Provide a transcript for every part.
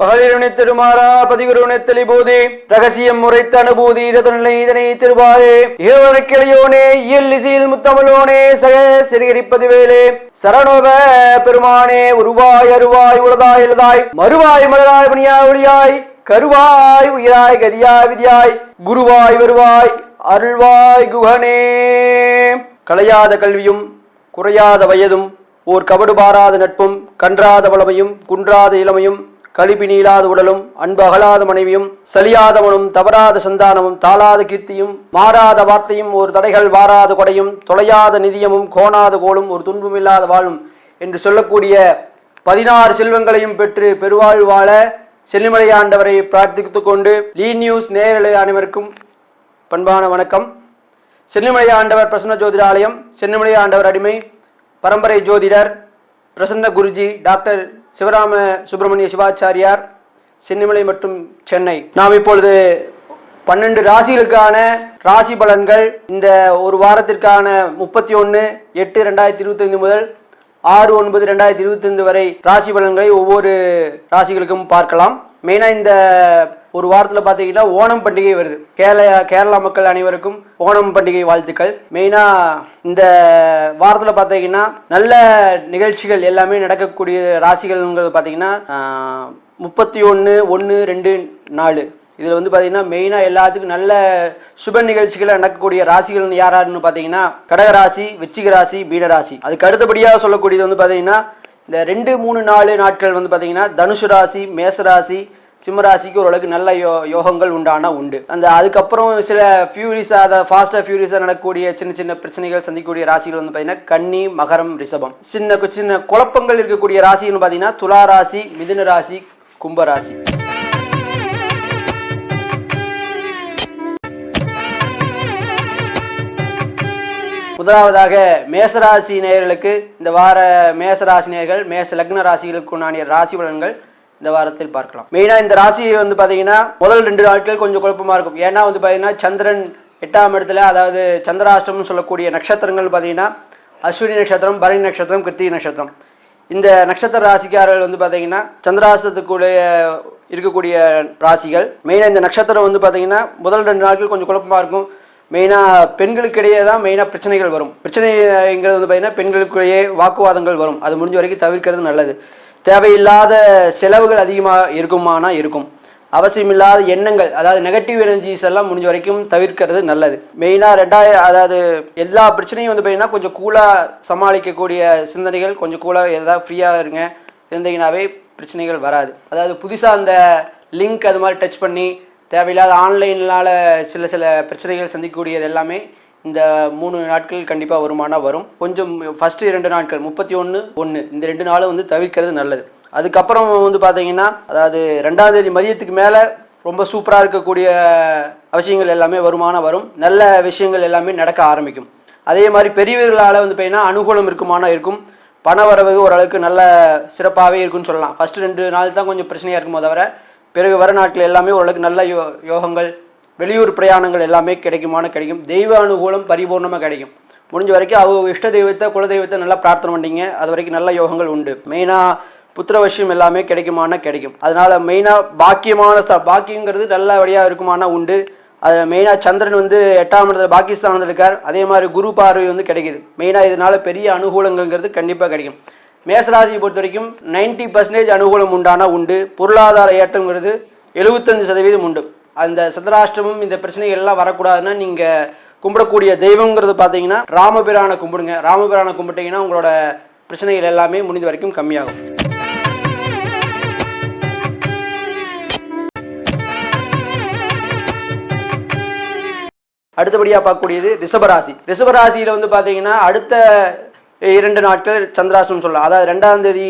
பகலிருணை திருமாறா பதிகுருணை தெளிபோதே ரகசியம் முறைத்த அனுபூதி இதனை இதனை திருவாரே ஏவனுக்கிளையோனே இயல் இசையில் முத்தமிழோனே சக சிறுகரிப்பதிவேலே சரணோப பெருமானே உருவாய் அருவாய் உளதாய் எழுதாய் மறுவாய் மலராய் பணியாய் ஒளியாய் கருவாய் உயிராய் கதியாய் விதியாய் குருவாய் வருவாய் அருள்வாய் குகனே. களையாத கல்வியும் குறையாத வயதும் ஓர் கபடு பாராத நட்பும் கன்றாத வளமையும் குன்றாத இளமையும் கழிப்பு நீளாத உடலும் அன்பு அகலாத மனைவியும் சலியாதவனும் தவறாத சந்தானமும் தாளாத கீர்த்தியும் மாறாத வார்த்தையும் ஒரு தடைகள் வாராத கொடையும் தொலையாத நிதியமும் கோணாத கோலும் ஒரு துன்பமில்லாத வாழும் என்று சொல்லக்கூடிய 16 செல்வங்களையும் பெற்று பெருவாழ் வாழ சென்னிமலை ஆண்டவரை பிரார்த்தித்துக் கொண்டு லீ நியூஸ் நேயர்களே அனைவருக்கும் பண்பான வணக்கம். சென்னிமலை ஆண்டவர் பிரசன்ன ஜோதிடாலயம், சென்னிமலை ஆண்டவர் அடிமை, பரம்பரை ஜோதிடர் பிரசன்ன குருஜி டாக்டர் சிவராம சுப்பிரமணிய சிவாச்சாரியார், சென்னிமலை மற்றும் சென்னை. நாம் இப்பொழுது 12 ராசிகளுக்கான ராசி பலன்கள் இந்த ஒரு வாரத்திற்கான 31/8/2025 முதல் 6/9/2025 வரை ராசி பலன்களை ஒவ்வொரு ராசிகளுக்கும் பார்க்கலாம். மெயினாக இந்த ஒரு வாரத்தில் பார்த்தீங்கன்னா ஓணம் பண்டிகை வருது. கேரளா மக்கள் அனைவருக்கும் ஓணம் பண்டிகை வாழ்த்துக்கள். மெயினாக இந்த வாரத்தில் பார்த்தீங்கன்னா நல்ல நிகழ்ச்சிகள் எல்லாமே நடக்கக்கூடிய ராசிகள்ங்கிறது பார்த்தீங்கன்னா 31/1/2/4 இதில் வந்து பார்த்தீங்கன்னா மெயினாக எல்லாத்துக்கும் நல்ல சுப நிகழ்ச்சிகள் நடக்கக்கூடிய ராசிகள் யாராருன்னு பார்த்தீங்கன்னா கடகராசி, விருச்சிக ராசி, மீனராசி. அதுக்கு அடுத்தபடியாக சொல்லக்கூடியது வந்து பார்த்தீங்கன்னா இந்த 2, 3, 4 நாட்கள் வந்து பார்த்தீங்கன்னா தனுசு ராசி, மேசராசி, சிம்மராசிக்கு ஓரளவுக்கு நல்ல யோகங்கள் உண்டு. அதுக்கப்புறம் சில ஃபியூரிஸாக ஃபாஸ்ட்டாக ஃபியூரிஸாக நடக்கக்கூடிய சின்ன சின்ன பிரச்சனைகள் சந்திக்கக்கூடிய ராசிகள் வந்து பார்த்தீங்கன்னா கன்னி, மகரம், ரிஷபம். சின்ன சின்ன குழப்பங்கள் இருக்கக்கூடிய ராசின்னு பார்த்தீங்கன்னா துலா ராசி, மிதுன ராசி, கும்பராசி. முதலாவதாக மேசராசி நேயர்களுக்கு இந்த வார மேசராசி நேயர்கள் மேச லக்ன ராசிகளுக்குண்டான ராசி பலன்கள் இந்த வாரத்தில் பார்க்கலாம். மெயினாக இந்த ராசியை வந்து பார்த்தீங்கன்னா முதல் 2 நாட்கள் கொஞ்சம் குழப்பமாக இருக்கும். ஏன்னா வந்து பார்த்தீங்கன்னா சந்திரன் 8ஆம் இடத்துல, அதாவது சந்திராஷ்டமம் சொல்லக்கூடிய நட்சத்திரங்கள் பார்த்தீங்கன்னா அஸ்வினி நட்சத்திரம், பரணி நட்சத்திரம், கிருத்திகை நட்சத்திரம். இந்த நட்சத்திர ராசிக்காரர்கள் வந்து பார்த்தீங்கன்னா சந்திராஷ்டத்துக்குள்ளே இருக்கக்கூடிய ராசிகள். மெயினாக இந்த நட்சத்திரம் வந்து பார்த்தீங்கன்னா முதல் 2 நாட்கள் கொஞ்சம் குழப்பமாக இருக்கும். மெயினாக பெண்களுக்கிடையே தான் மெயினாக பிரச்சனைகள் வரும். பிரச்சனைங்கிறது வந்து பார்த்தீங்கன்னா பெண்களுக்கிடையே வாக்குவாதங்கள் வரும். அது முடிஞ்ச வரைக்கும் தவிர்க்கிறது நல்லது. தேவையில்லாத செலவுகள் அதிகமாக இருக்கும். அவசியமில்லாத எண்ணங்கள், அதாவது நெகட்டிவ் எனர்ஜிஸ் எல்லாம் முடிஞ்ச வரைக்கும் தவிர்க்கிறது நல்லது. மெயினாக அதாவது எல்லா பிரச்சனையும் வந்து பார்த்தீங்கன்னா கொஞ்சம் கூலாக சமாளிக்கக்கூடிய சிந்தனைகள், கொஞ்சம் கூலாக ஏதாவது ஃப்ரீயாக இருந்தீங்கன்னாவே பிரச்சனைகள் வராது. அதாவது புதுசாக அந்த லிங்க் அது மாதிரி டச் பண்ணி தேவையில்லாத ஆன்லைனால் சில பிரச்சனைகள் சந்திக்கக்கூடியது எல்லாமே இந்த 3 நாட்கள் கண்டிப்பாக வருமானம் வரும். கொஞ்சம் ஃபஸ்ட்டு 2 நாட்கள் 31/1 இந்த 2 நாளும் வந்து தவிர்க்கிறது நல்லது. அதுக்கப்புறம் வந்து பார்த்தீங்கன்னா அதாவது 2ஆம் தேதி மதியத்துக்கு மேலே ரொம்ப சூப்பராக இருக்கக்கூடிய விஷயங்கள் எல்லாமே வருமானம் வரும். நல்ல விஷயங்கள் எல்லாமே நடக்க ஆரம்பிக்கும். அதே மாதிரி பெரியவர்களால் வந்து பார்த்தீங்கன்னா அனுகூலம் இருக்கும். பண வரவு ஓரளவுக்கு நல்ல சிறப்பாகவே இருக்குன்னு சொல்லலாம். ஃபஸ்ட்டு 2 நாள் தான் கொஞ்சம் பிரச்சனையாக இருக்குமோ தவிர பிறகு வர நாட்கள் எல்லாமே ஓரளவுக்கு நல்ல யோகங்கள், வெளியூர் பிரயாணங்கள் எல்லாமே கிடைக்கும். தெய்வ அனுகூலம் பரிபூர்ணமாக கிடைக்கும். முடிஞ்ச வரைக்கும் அவங்க இஷ்ட தெய்வத்தை, குல தெய்வத்தை நல்லா பிரார்த்தனை பண்ணிங்க. அது வரைக்கும் நல்ல யோகங்கள் உண்டு. மெயினாக புத்திரவசியம் எல்லாமே கிடைக்கும். அதனால் மெயினாக பாக்கியங்கிறது நல்லபடியாக இருக்குமானா உண்டு. அது மெயினாக சந்திரன் வந்து 8ஆம் இடத்துல பாகிஸ்தானத்தில் இருக்கார். அதே மாதிரி குரு பார்வை வந்து கிடைக்குது. மெயினாக இதனால் பெரிய அனுகூலங்கள்ங்கிறது கண்டிப்பாக கிடைக்கும். மேசராசியை பொறுத்த வரைக்கும் 90% அனுகூலம் உண்டு. பொருளாதார ஏற்றங்கிறது 75% உண்டு. அந்த சந்திராஷ்டமம் இந்த பிரச்சனைகள் எல்லாம் வரக்கூடாதுன்னா நீங்கள் கும்பிடக்கூடிய தெய்வங்கிறது பார்த்தீங்கன்னா ராமபிரானை கும்பிடுங்க. ராமபிரானை கும்பிட்டீங்கன்னா உங்களோட பிரச்சனைகள் எல்லாமே முடிந்த வரைக்கும் கம்மியாகும். அடுத்தபடியாக பார்க்கக்கூடியது ரிஷபராசி. ரிஷபராசியில் வந்து பார்த்தீங்கன்னா அடுத்த 2 நாட்கள் சந்திராஷ்டமம் சொல்லலாம். அதாவது 2ஆம் தேதி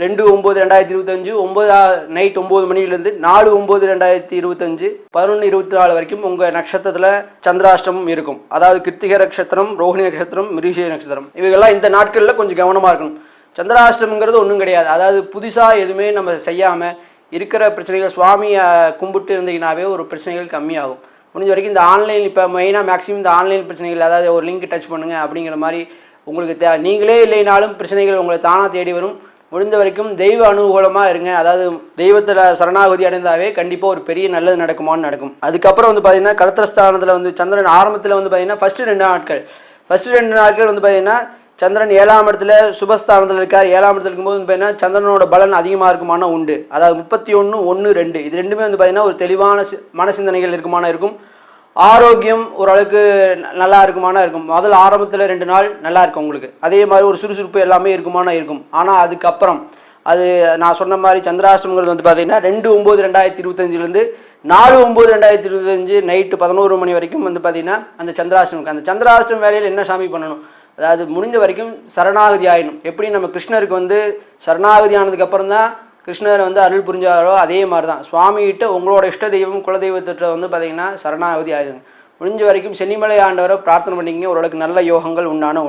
2/9/2025 நைட் 9 மணிலேருந்து 4/9/2025 11:24 வரைக்கும் உங்கள் நட்சத்திரத்தில் சந்திராஷ்டமம் இருக்கும். அதாவது கிருத்திகை நட்சத்திரம், ரோஹிணி நட்சத்திரம், மிருகசீரிஷ நட்சத்திரம் இவைகள்லாம் இந்த நாட்களில் கொஞ்சம் கவனமாக இருக்கணும். சந்திராஷ்டமங்கிறது ஒன்றும் கிடையாது. அதாவது புதுசாக எதுவுமே நம்ம செய்யாமல் இருக்கிற பிரச்சனைகள் சுவாமியை கும்பிட்டு இருந்தீங்கன்னாவே ஒரு பிரச்சனைகள் கம்மியாகும். முடிஞ்ச வரைக்கும் இந்த ஆன்லைன் இப்போ மெயினாக மேக்ஸிமம் இந்த ஆன்லைன் பிரச்சனைகள், அதாவது ஒரு லிங்க் டச் பண்ணுங்கள் அப்படிங்கிற மாதிரி உங்களுக்கு நீங்களே இல்லைனாலும் பிரச்சனைகள் உங்களை தானாக தேடி வரும். முடிந்த வரைக்கும் தெய்வ அனுகூலமாக இருங்க. அதாவது தெய்வத்தில் சரணாகதி அடைந்தாவே கண்டிப்பாக ஒரு பெரிய நல்லது நடக்குமான்னு நடக்கும். அதுக்கப்புறம் வந்து பார்த்தீங்கன்னா கலத்திரஸ்தானத்தில் வந்து சந்திரன் ஆரம்பத்தில் வந்து பார்த்தீங்கன்னா ஃபஸ்ட்டு 2 நாட்கள் வந்து பார்த்தீங்கன்னா சந்திரன் 7ஆம் இடத்துல சுபஸ்தானத்தில் இருக்கார். 7ஆம் இடத்துல இருக்கும்போது வந்து பார்த்தீங்கன்னா சந்திரனோட பலன் அதிகமாக இருக்குமான உண்டு. அதாவது 31, 1, 2 இது ரெண்டுமே வந்து பார்த்தீங்கன்னா ஒரு தெளிவான மனசிந்தனைகள் இருக்குமான இருக்கும். ஆரோக்கியம் ஓரளவுக்கு நல்லா இருக்குமான இருக்கும். முதல் ஆரம்பத்தில் 2 நாள் நல்லா இருக்கும் உங்களுக்கு. அதே மாதிரி ஒரு சுறுசுறுப்பு எல்லாமே இருக்குமான இருக்கும். ஆனால் அதுக்கப்புறம் அது நான் சொன்ன மாதிரி சந்திராஷ்டமங்கிறது வந்து பார்த்தீங்கன்னா 2/9/2025 4/9/2025 நைட்டு 11 மணி வரைக்கும் வந்து பார்த்தீங்கன்னா அந்த சந்திராஷ்டமம். அந்த சந்திராஷ்டமம் வேலையில் என்ன சாமி பண்ணணும், அதாவது முடிஞ்ச வரைக்கும் சரணாகதி ஆயிடணும். எப்படி நம்ம கிருஷ்ணருக்கு வந்து சரணாகதி ஆனதுக்கப்புறம் தான் கிருஷ்ணர் வந்து அருள் புரிஞ்சாரோ அதே மாதிரி தான் சுவாமிகிட்ட உங்களோட இஷ்ட தெய்வம் குலதெய்வத்திட்ட வந்து பார்த்தீங்கன்னா சரணாகதி ஆயிடுங்க. முடிஞ்ச வரைக்கும் சென்னிமலை ஆண்டவரை பிரார்த்தனை பண்ணிக்கிங்க. ஓரளவுக்கு நல்ல யோகங்கள் உண்டான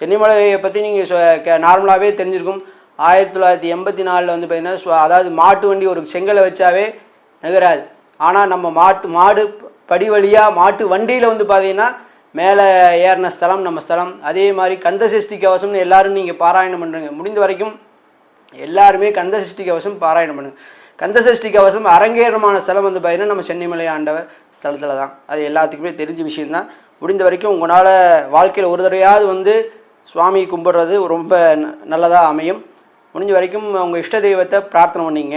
சென்னிமலையை பற்றி நீங்கள் நார்மலாகவே தெரிஞ்சிருக்கும். 1984 வந்து பார்த்தீங்கன்னா அதாவது மாட்டு வண்டி ஒரு செங்கலை வச்சாவே நகராது. ஆனால் நம்ம மாடு படி வழியாக மாட்டு வண்டியில் வந்து பார்த்தீங்கன்னா மேலே ஏறின ஸ்தலம் நம்ம ஸ்தலம். அதே மாதிரி கந்தசஷ்டி கவசம்னு எல்லாரும் நீங்கள் பாராயணம் பண்ணுறீங்க. முடிந்த வரைக்கும் எல்லாருமே கந்தசஷ்டி கவசம் பாராயணம் பண்ணுங்க. கந்தசஷ்டி கவசம் அரங்கேறமான ஸ்தலம் வந்து பார்த்தீங்கன்னா நம்ம சென்னிமலை ஆண்டவர் ஸ்தலத்தில் தான். அது எல்லாத்துக்குமே தெரிஞ்ச விஷயந்தான். முடிந்த வரைக்கும் உங்களால் வாழ்க்கையில் ஒரு தடவையாவது வந்து சுவாமி கும்பிட்றது ரொம்ப நல்லதாக அமையும். முடிஞ்ச வரைக்கும் உங்கள் இஷ்ட தெய்வத்தை பிரார்த்தனை பண்ணிங்க.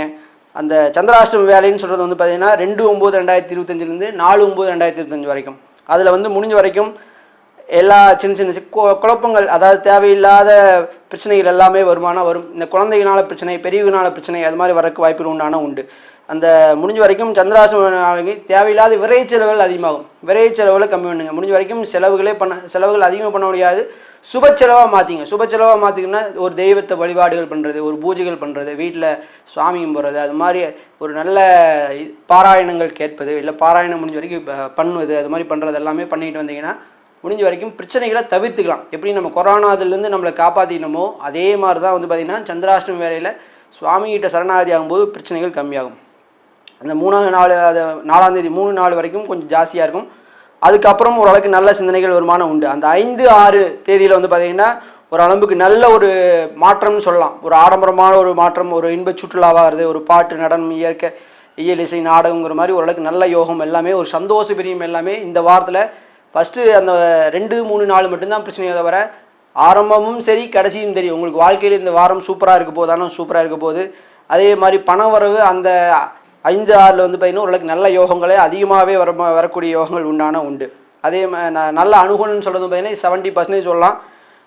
அந்த சந்திராஷ்டம வேலைன்னு சொல்கிறது வந்து பார்த்தீங்கன்னா 2/9/2025 4/9/2025 வரைக்கும். அதில் வந்து முடிஞ்ச வரைக்கும் எல்லா சின்ன குழப்பங்கள், அதாவது தேவையில்லாத பிரச்சனைகள் எல்லாமே வரும். இந்த குழந்தைகளான பிரச்சனை, பெரியவங்களான பிரச்சனை அது மாதிரி வரக்கு வாய்ப்புகள் உண்டு. அந்த முடிஞ்ச வரைக்கும் சந்திராஷ்டம நாளைக்கு தேவையில்லாத விரை செலவுகள் அதிகமாகும். விரை செலவுகளை கம்மி பண்ணுங்க. முடிஞ்ச வரைக்கும் செலவுகள் அதிகமாக பண்ண முடியாது. சுப செலவாக மாற்றிங்கன்னா ஒரு தெய்வத்தை வழிபாடுகள் பண்ணுறது, ஒரு பூஜைகள் பண்ணுறது, வீட்டில் சுவாமி கும்பிட்றது, அது மாதிரி ஒரு நல்ல பாராயணங்கள் கேட்பது, இல்லை பாராயணம் முடிஞ்ச வரைக்கும் பண்ணுவது, அது மாதிரி பண்ணுறது எல்லாமே பண்ணிட்டு வந்தீங்கன்னா முடிஞ்ச வரைக்கும் பிரச்சனைகளை தவிர்த்துக்கலாம். எப்படி நம்ம கொரோனாவிலேருந்து நம்மளை காப்பாற்றினமோ அதே மாதிரி தான் வந்து பார்த்திங்கன்னா சந்திராஷ்டமி வேலையில் சுவாமிகிட்ட சரணாகதி ஆகும்போது பிரச்சனைகள் கம்மியாகும். அந்த 4ஆம் தேதி 3 நாள் வரைக்கும் கொஞ்சம் ஜாஸ்தியாக இருக்கும். அதுக்கப்புறம் ஓரளவுக்கு நல்ல சிந்தனைகள் வருமானம் உண்டு. அந்த 5, 6 தேதியில் வந்து பார்த்திங்கன்னா ஒரு அளவுக்கு நல்ல ஒரு மாற்றம்னு சொல்லலாம். ஒரு ஆடம்பரமான ஒரு மாற்றம், ஒரு இன்ப சுற்றுலாவாகிறது, ஒரு பாட்டு, நடனம், இயற்கை, இயல் இசை, நாடகங்கிற மாதிரி ஓரளவுக்கு நல்ல யோகம் எல்லாமே, ஒரு சந்தோஷ பிரியம் எல்லாமே இந்த வாரத்தில் ஃபஸ்ட்டு அந்த 2, 3 நாள் மட்டும்தான் பிரச்சனையை தவிர ஆரம்பமும் சரி கடைசியும் தெரியும். உங்களுக்கு வாழ்க்கையில் இந்த வாரம் சூப்பராக இருக்க போகுது. அதே மாதிரி பண வரவு அந்த 5, 6 வந்து பார்த்தீங்கன்னா ஓரளவுக்கு நல்ல யோகங்களே அதிகமாகவே வரக்கூடிய யோகங்கள் உண்டு. அதே நல்ல அனுகூலம்னு சொல்கிறது பார்த்தீங்கன்னா 70% சொல்லலாம்.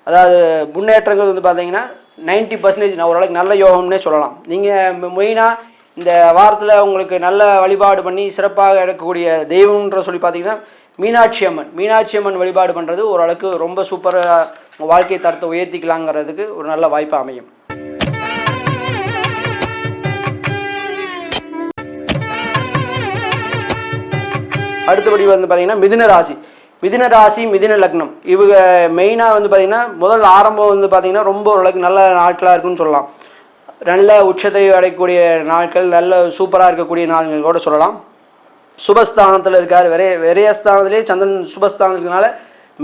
அதாவது முன்னேற்றங்கள் வந்து பார்த்தீங்கன்னா 90% ஓரளவுக்கு நல்ல யோகம்னே சொல்லலாம். நீங்கள் மெயினாக இந்த வாரத்தில் உங்களுக்கு நல்ல வழிபாடு பண்ணி சிறப்பாக எடுக்கக்கூடிய தெய்வம்ன்ற சொல்லி பார்த்தீங்கன்னா மீனாட்சி அம்மன் வழிபாடு பண்ணுறது ஓரளவுக்கு ரொம்ப சூப்பராக உங்கள் வாழ்க்கை தரத்தை உயர்த்திக்கலாங்கிறதுக்கு ஒரு நல்ல வாய்ப்பு அமையும். அடுத்தபடி வந்து பார்த்தீங்கன்னா மிதுன ராசி மிதுன லக்னம். இவங்க மெயினாக வந்து பார்த்தீங்கன்னா முதல் ஆரம்பம் வந்து பார்த்தீங்கன்னா ரொம்ப ஓரளவுக்கு நல்ல நாட்களாக இருக்குன்னு சொல்லலாம். நல்ல உச்சத்தை அடையக்கூடிய நாட்கள், நல்ல சூப்பராக இருக்கக்கூடிய நாட்கள் கூட சொல்லலாம். சுபஸ்தானத்தில் இருக்கார். விரயஸ்தானத்திலே சந்திரன் சுபஸ்தானம் இருக்கிறதுனால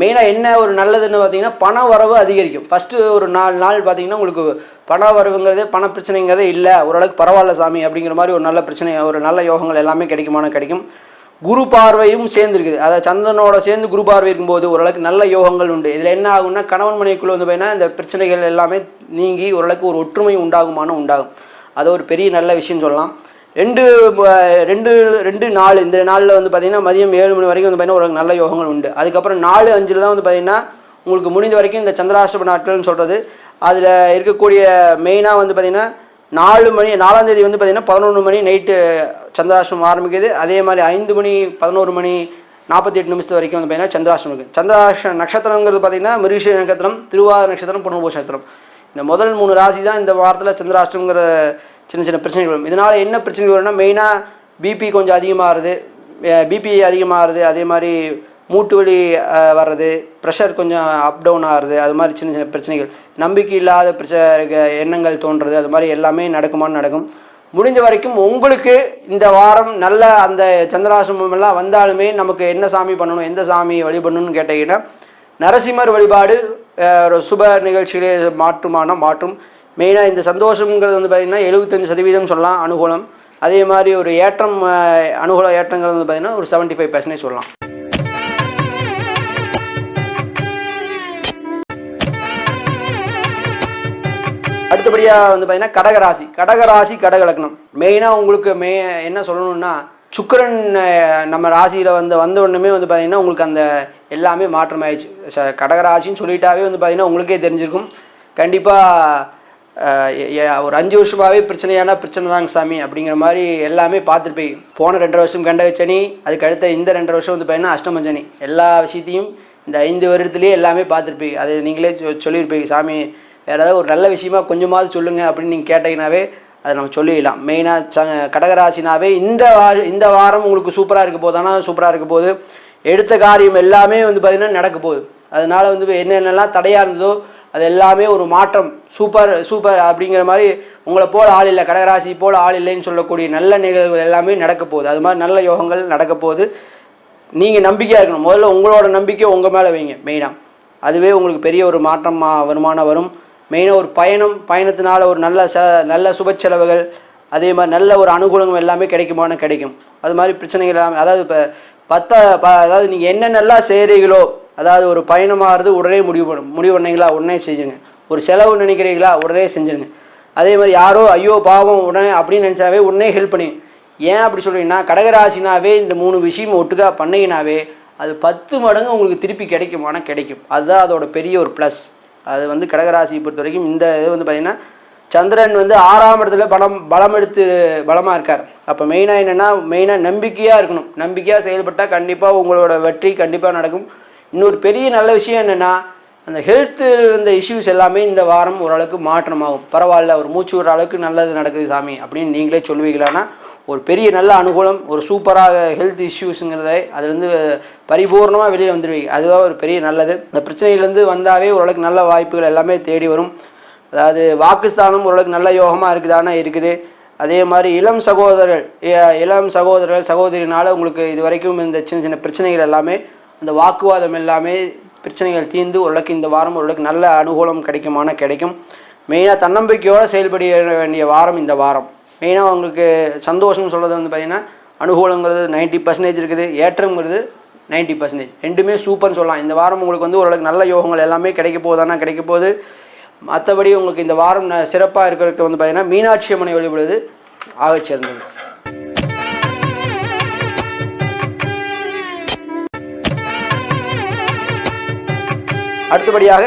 மெயினாக என்ன ஒரு நல்லதுன்னு பார்த்தீங்கன்னா பண வரவு அதிகரிக்கும். ஃபஸ்ட்டு ஒரு 4 நாள் பார்த்தீங்கன்னா உங்களுக்கு பண வரவுங்கிறதே பண பிரச்சனைங்கிறதே இல்லை, ஓரளவுக்கு பரவாயில்ல சாமி அப்படிங்கிற மாதிரி ஒரு நல்ல பிரச்சனை, ஒரு நல்ல யோகங்கள் எல்லாமே கிடைக்கும். குரு பார்வையும் சேர்ந்துருக்குது. அதாவது சந்திரனோட சேர்ந்து குரு பார்வை இருக்கும்போது ஓரளவுக்கு நல்ல யோகங்கள் உண்டு. இதில் என்ன ஆகும்னா கணவன் மனைவிக்குள்ள வந்து பார்த்தீங்கன்னா இந்த பிரச்சனைகள் எல்லாமே நீங்கி ஓரளவுக்கு ஒரு ஒற்றுமை உண்டாகும். அது ஒரு பெரிய நல்ல விஷயம் சொல்லலாம். 2 நாள் இந்த நாளில் வந்து பார்த்தீங்கன்னா மதியம் 7 மணி வரைக்கும் வந்து பார்த்தீங்கன்னா ஒரு நல்ல யோகங்கள் உண்டு. அதுக்கப்புறம் 4, 5 தான் வந்து பார்த்தீங்கன்னா உங்களுக்கு முடிந்த வரைக்கும் இந்த சந்திராஷ்டம நாட்கள்னு சொல்கிறது. அதில் இருக்கக்கூடிய மெயினாக வந்து பார்த்தீங்கன்னா 4ஆம் தேதி வந்து பார்த்தீங்கன்னா 11 மணி நைட்டு சந்திராஷ்டமம் ஆரம்பிக்குது. அதே மாதிரி 5 மணி 11 மணி 48 நிமிஷத்து வரைக்கும் வந்து பார்த்தீங்கன்னா சந்திராஷ்டமம் இருக்குது. சந்திராஷ்ட நட்சத்திரங்கிறது பார்த்தீங்கன்னா மிருக நட்சத்திரம், திருவாதிரை நட்சத்திரம், புனர்பூச நட்சத்திரம். இந்த முதல் 3 ராசி தான் இந்த வாரத்தில் சந்திராஷ்டமங்கிற சின்ன பிரச்சனைகள் வரும். இதனால் என்ன பிரச்சனைகள் வரும்னா மெயினாக பிபி கொஞ்சம் அதிகமாகிறது, அதே மாதிரி மூட்டு வலி வர்றது, ப்ரெஷர் கொஞ்சம் அப் டவுன் ஆகிறது, அது மாதிரி சின்ன பிரச்சனைகள், நம்பிக்கை இல்லாத எண்ணங்கள் தோன்றுறது, அது மாதிரி எல்லாமே நடக்கும். முடிஞ்ச வரைக்கும் உங்களுக்கு இந்த வாரம் நல்ல அந்த சந்திராசிரமம் எல்லாம் வந்தாலுமே நமக்கு என்ன சாமி பண்ணணும், எந்த சாமி வழிபடணும்னு கேட்டீங்கன்னா நரசிம்மர் வழிபாடு சுப நிகழ்ச்சிகளே மாற்றும். மெயினாக இந்த சந்தோஷங்கிறது வந்து பார்த்திங்கன்னா 75% சொல்லலாம் அனுகூலம். அதே மாதிரி ஒரு ஏற்றம் அனுகூல ஏற்றங்கிறது வந்து பார்த்திங்கன்னா ஒரு 75% சொல்லலாம். அடுத்தபடியாக வந்து பார்த்திங்கன்னா கடகராசி கடக லக்னம். மெயினாக உங்களுக்கு என்ன சொல்லணும்னா சுக்கிரன் நம்ம ராசியில் வந்த உடனே வந்து பார்த்திங்கன்னா உங்களுக்கு அந்த எல்லாமே மாற்றம் ஆயிடுச்சு. கடகராசின்னு சொல்லிட்டாவே வந்து பார்த்திங்கன்னா உங்களுக்கே தெரிஞ்சிருக்கும். கண்டிப்பாக ஒரு 5 வருஷமாகவே பிரச்சனை தாங்க சாமி அப்படிங்கிற மாதிரி எல்லாமே பார்த்துருப்பீங்க. போன 2.5 வருஷம் கண்ட சனி, அதுக்கு அடுத்த இந்த 2.5 வருஷம் வந்து பார்த்திங்கன்னா அஷ்டம சனி. எல்லா விஷயத்தையும் இந்த 5 வருடத்துலேயே எல்லாமே பார்த்துருப்பீங்க. அது நீங்களே சொல்லியிருப்பீங்க, சாமி வேறு ஏதாவது ஒரு நல்ல விஷயமா கொஞ்சமாவது சொல்லுங்கள் அப்படின்னு நீங்கள் கேட்டிங்கனாவே அதை நம்ம சொல்லிடலாம். மெயினாக கடகராசினாவே இந்த வாரம் உங்களுக்கு சூப்பராக இருக்க போது. ஆனால் சூப்பராக இருக்க போது எடுத்த காரியம் எல்லாமே வந்து பார்த்திங்கன்னா நடக்க போகுது. அதனால் வந்து என்னென்னலாம் தடையாக இருந்ததோ அது எல்லாமே ஒரு மாற்றம், சூப்பர் அப்படிங்கிற மாதிரி உங்களை போல் ஆள் இல்லை, கடகராசி போல் ஆள் இல்லைன்னு சொல்லக்கூடிய நல்ல நிகழ்வுகள் எல்லாமே நடக்க போகுது. அது மாதிரி நல்ல யோகங்கள் நடக்க போகுது. நீங்கள் நம்பிக்கையாக இருக்கணும். முதல்ல உங்களோட நம்பிக்கை உங்கள் மேலே வைங்க. மெயினாக அதுவே உங்களுக்கு பெரிய ஒரு மாற்றம் வருமானம் வரும். மெயினாக ஒரு பயணத்தினால ஒரு நல்ல சுப செலவுகள், அதே மாதிரி நல்ல ஒரு அனுகூலங்கள் எல்லாமே கிடைக்கும். அது மாதிரி பிரச்சனைகள் எல்லாமே, அதாவது அதாவது நீங்கள் என்னென்னலாம் செய்கிறீங்களோ, அதாவது ஒரு பயணமாகிறது உடனே முடிவு பண்ணீங்களா உடனே செஞ்சுருங்க. ஒரு செலவு நினைக்கிறீங்களா உடனே செஞ்சுருங்க. அதே மாதிரி யாரோ ஐயோ பாவம் உடனே அப்படின்னு நினச்சாவே உடனே ஹெல்ப் பண்ணி. ஏன் அப்படி சொல்கிறீங்கன்னா கடகராசினாவே இந்த 3 விஷயம் ஒட்டுக்கா பண்ணிங்கனாவே அது 10 மடங்கு உங்களுக்கு திருப்பி கிடைக்கும். அதுதான் அதோட பெரிய ஒரு ப்ளஸ். அது வந்து கடகராசியை பொறுத்த வரைக்கும் இந்த இது வந்து பார்த்திங்கன்னா சந்திரன் வந்து 6ஆம் இடத்துல பலமாக இருக்கார். அப்போ மெயினாக நம்பிக்கையாக இருக்கணும். நம்பிக்கையாக செயல்பட்டால் கண்டிப்பாக உங்களோட வெற்றி கண்டிப்பாக நடக்கும். இன்னொரு பெரிய நல்ல விஷயம் என்னென்னா அந்த ஹெல்த்து இருந்த இஷ்யூஸ் எல்லாமே இந்த வாரம் ஓரளவுக்கு மாற்றமாகும். பரவாயில்ல, ஒரு மூச்சு விடுற அளவுக்கு நல்லது நடக்குது சாமி அப்படின்னு நீங்களே சொல்லுவீங்களான்னா ஒரு பெரிய நல்ல அனுகூலம், ஒரு சூப்பராக ஹெல்த் இஷ்யூஸுங்கிறத அதுலேருந்து பரிபூர்ணமாக வெளியில் வந்துடுவீங்க. அதுவாக ஒரு பெரிய நல்லது. இந்த பிரச்சனையிலேருந்து வந்தாவே ஓரளவுக்கு நல்ல வாய்ப்புகள் எல்லாமே தேடி வரும். அதாவது வாக்குஸ்தானம் ஓரளவுக்கு நல்ல யோகமாக இருக்குது. அதே மாதிரி இளம் சகோதரர்கள் சகோதரினால் உங்களுக்கு இது வரைக்கும் இந்த சின்ன பிரச்சனைகள் எல்லாமே, அந்த வாக்குவாதம் எல்லாமே பிரச்சனைகள் தீர்ந்து ஓரளவுக்கு இந்த வாரம் ஓரளவுக்கு நல்ல அனுகூலம் கிடைக்கும். மெயினாக தன்னம்பிக்கையோடு செயல்பட வேண்டிய வாரம் இந்த வாரம். மெயினாக உங்களுக்கு சந்தோஷம்னு சொல்கிறது வந்து பார்த்திங்கன்னா அனுகூலங்கிறது 90% இருக்குது, ஏற்றம்ங்கிறது 90%. ரெண்டுமே சூப்பர்னு சொல்லலாம். இந்த வாரம் உங்களுக்கு வந்து ஓரளவுக்கு நல்ல யோகங்கள் எல்லாமே கிடைக்க போகுது. மற்றபடி உங்களுக்கு இந்த வாரம் சிறப்பாக இருக்கிறதுக்கு வந்து பார்த்திங்கன்னா மீனாட்சி அம்மனை வழிபடுவது ஆகச் சிறந்தது. அடுத்தபடியாக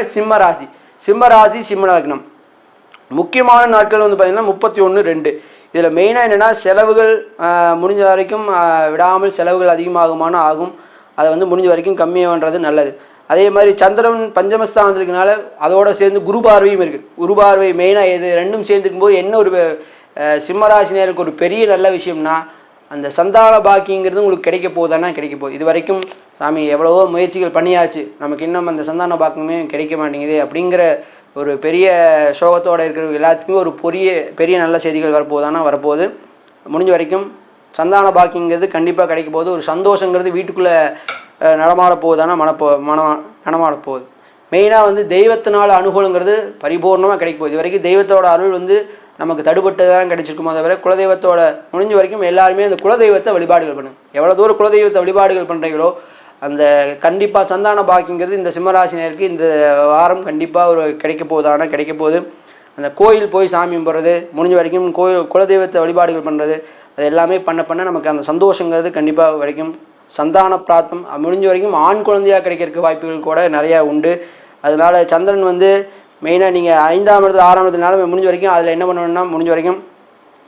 சிம்மராசி சிம்ம லக்னம். முக்கியமான நாட்கள் வந்து பார்த்திங்கன்னா 31-2. இதில் மெயினாக என்னென்னா செலவுகள் முடிஞ்ச வரைக்கும் விடாமல் செலவுகள் ஆகும். அதை வந்து முடிஞ்ச வரைக்கும் கம்மியாக பண்ணுறது நல்லது. அதே மாதிரி சந்திரன் பஞ்சமஸ்தானத்துக்குனால அதோடு சேர்ந்து குரு பார்வையும் இருக்குது. குரு பார்வை மெயினாக இது ரெண்டும் சேர்ந்துக்கும்போது என்ன ஒரு சிம்மராசினியருக்கு ஒரு பெரிய நல்ல விஷயம்னா அந்த சந்தான பாக்கிங்கிறது உங்களுக்கு கிடைக்க போகுது. இது வரைக்கும் சாமி எவ்வளவோ முயற்சிகள் பண்ணியாச்சு, நமக்கு இன்னும் அந்த சந்தான பாக்கியமே கிடைக்க மாட்டேங்குது அப்படிங்கிற ஒரு பெரிய சோகத்தோடு இருக்கிற எல்லாத்துக்குமே ஒரு பெரிய நல்ல செய்திகள் வரப்போகுது. முடிஞ்ச வரைக்கும் சந்தான பாக்கிங்கிறது கண்டிப்பாக கிடைக்க போகுது. ஒரு சந்தோஷங்கிறது வீட்டுக்குள்ளே நடமாட போகுது. மெயினாக வந்து தெய்வத்தினால் அனுகூலங்கிறது பரிபூர்ணமாக கிடைக்க போகுது. இது வரைக்கும் தெய்வத்தோட அருள் வந்து நமக்கு தடுபட்டு தான் கிடைச்சிருக்குமோ தவிர குலதெய்வத்தோட முடிஞ்ச வரைக்கும் எல்லாருமே அந்த குலதெய்வத்தை வழிபாடுகள் பண்ணுங்க. எவ்வளோ தூரம் குலதெய்வத்தை வழிபாடுகள் பண்ணுறீங்களோ அந்த கண்டிப்பாக சந்தான பாக்கிங்கிறது இந்த சிம்மராசினருக்கு இந்த வாரம் கண்டிப்பாக ஒரு கிடைக்க போகுது. அந்த கோயில் போய் சாமி கும்பிட்றது, முடிஞ்ச வரைக்கும் குலதெய்வத்தை வழிபாடுகள் பண்ணுறது, அது எல்லாமே பண்ண நமக்கு அந்த சந்தோஷங்கிறது கண்டிப்பாக வரைக்கும். சந்தான பிரார்த்தம் முடிஞ்ச வரைக்கும் ஆண் குழந்தையாக கிடைக்கிறதுக்கு வாய்ப்புகள் கூட நிறையா உண்டு. அதனால் சந்திரன் வந்து மெயினாக நீங்கள் 5ஆம் இடத்துல 6ஆம் இடத்துனால முடிஞ்ச வரைக்கும் அதில் என்ன பண்ணணும்னா முடிஞ்ச வரைக்கும்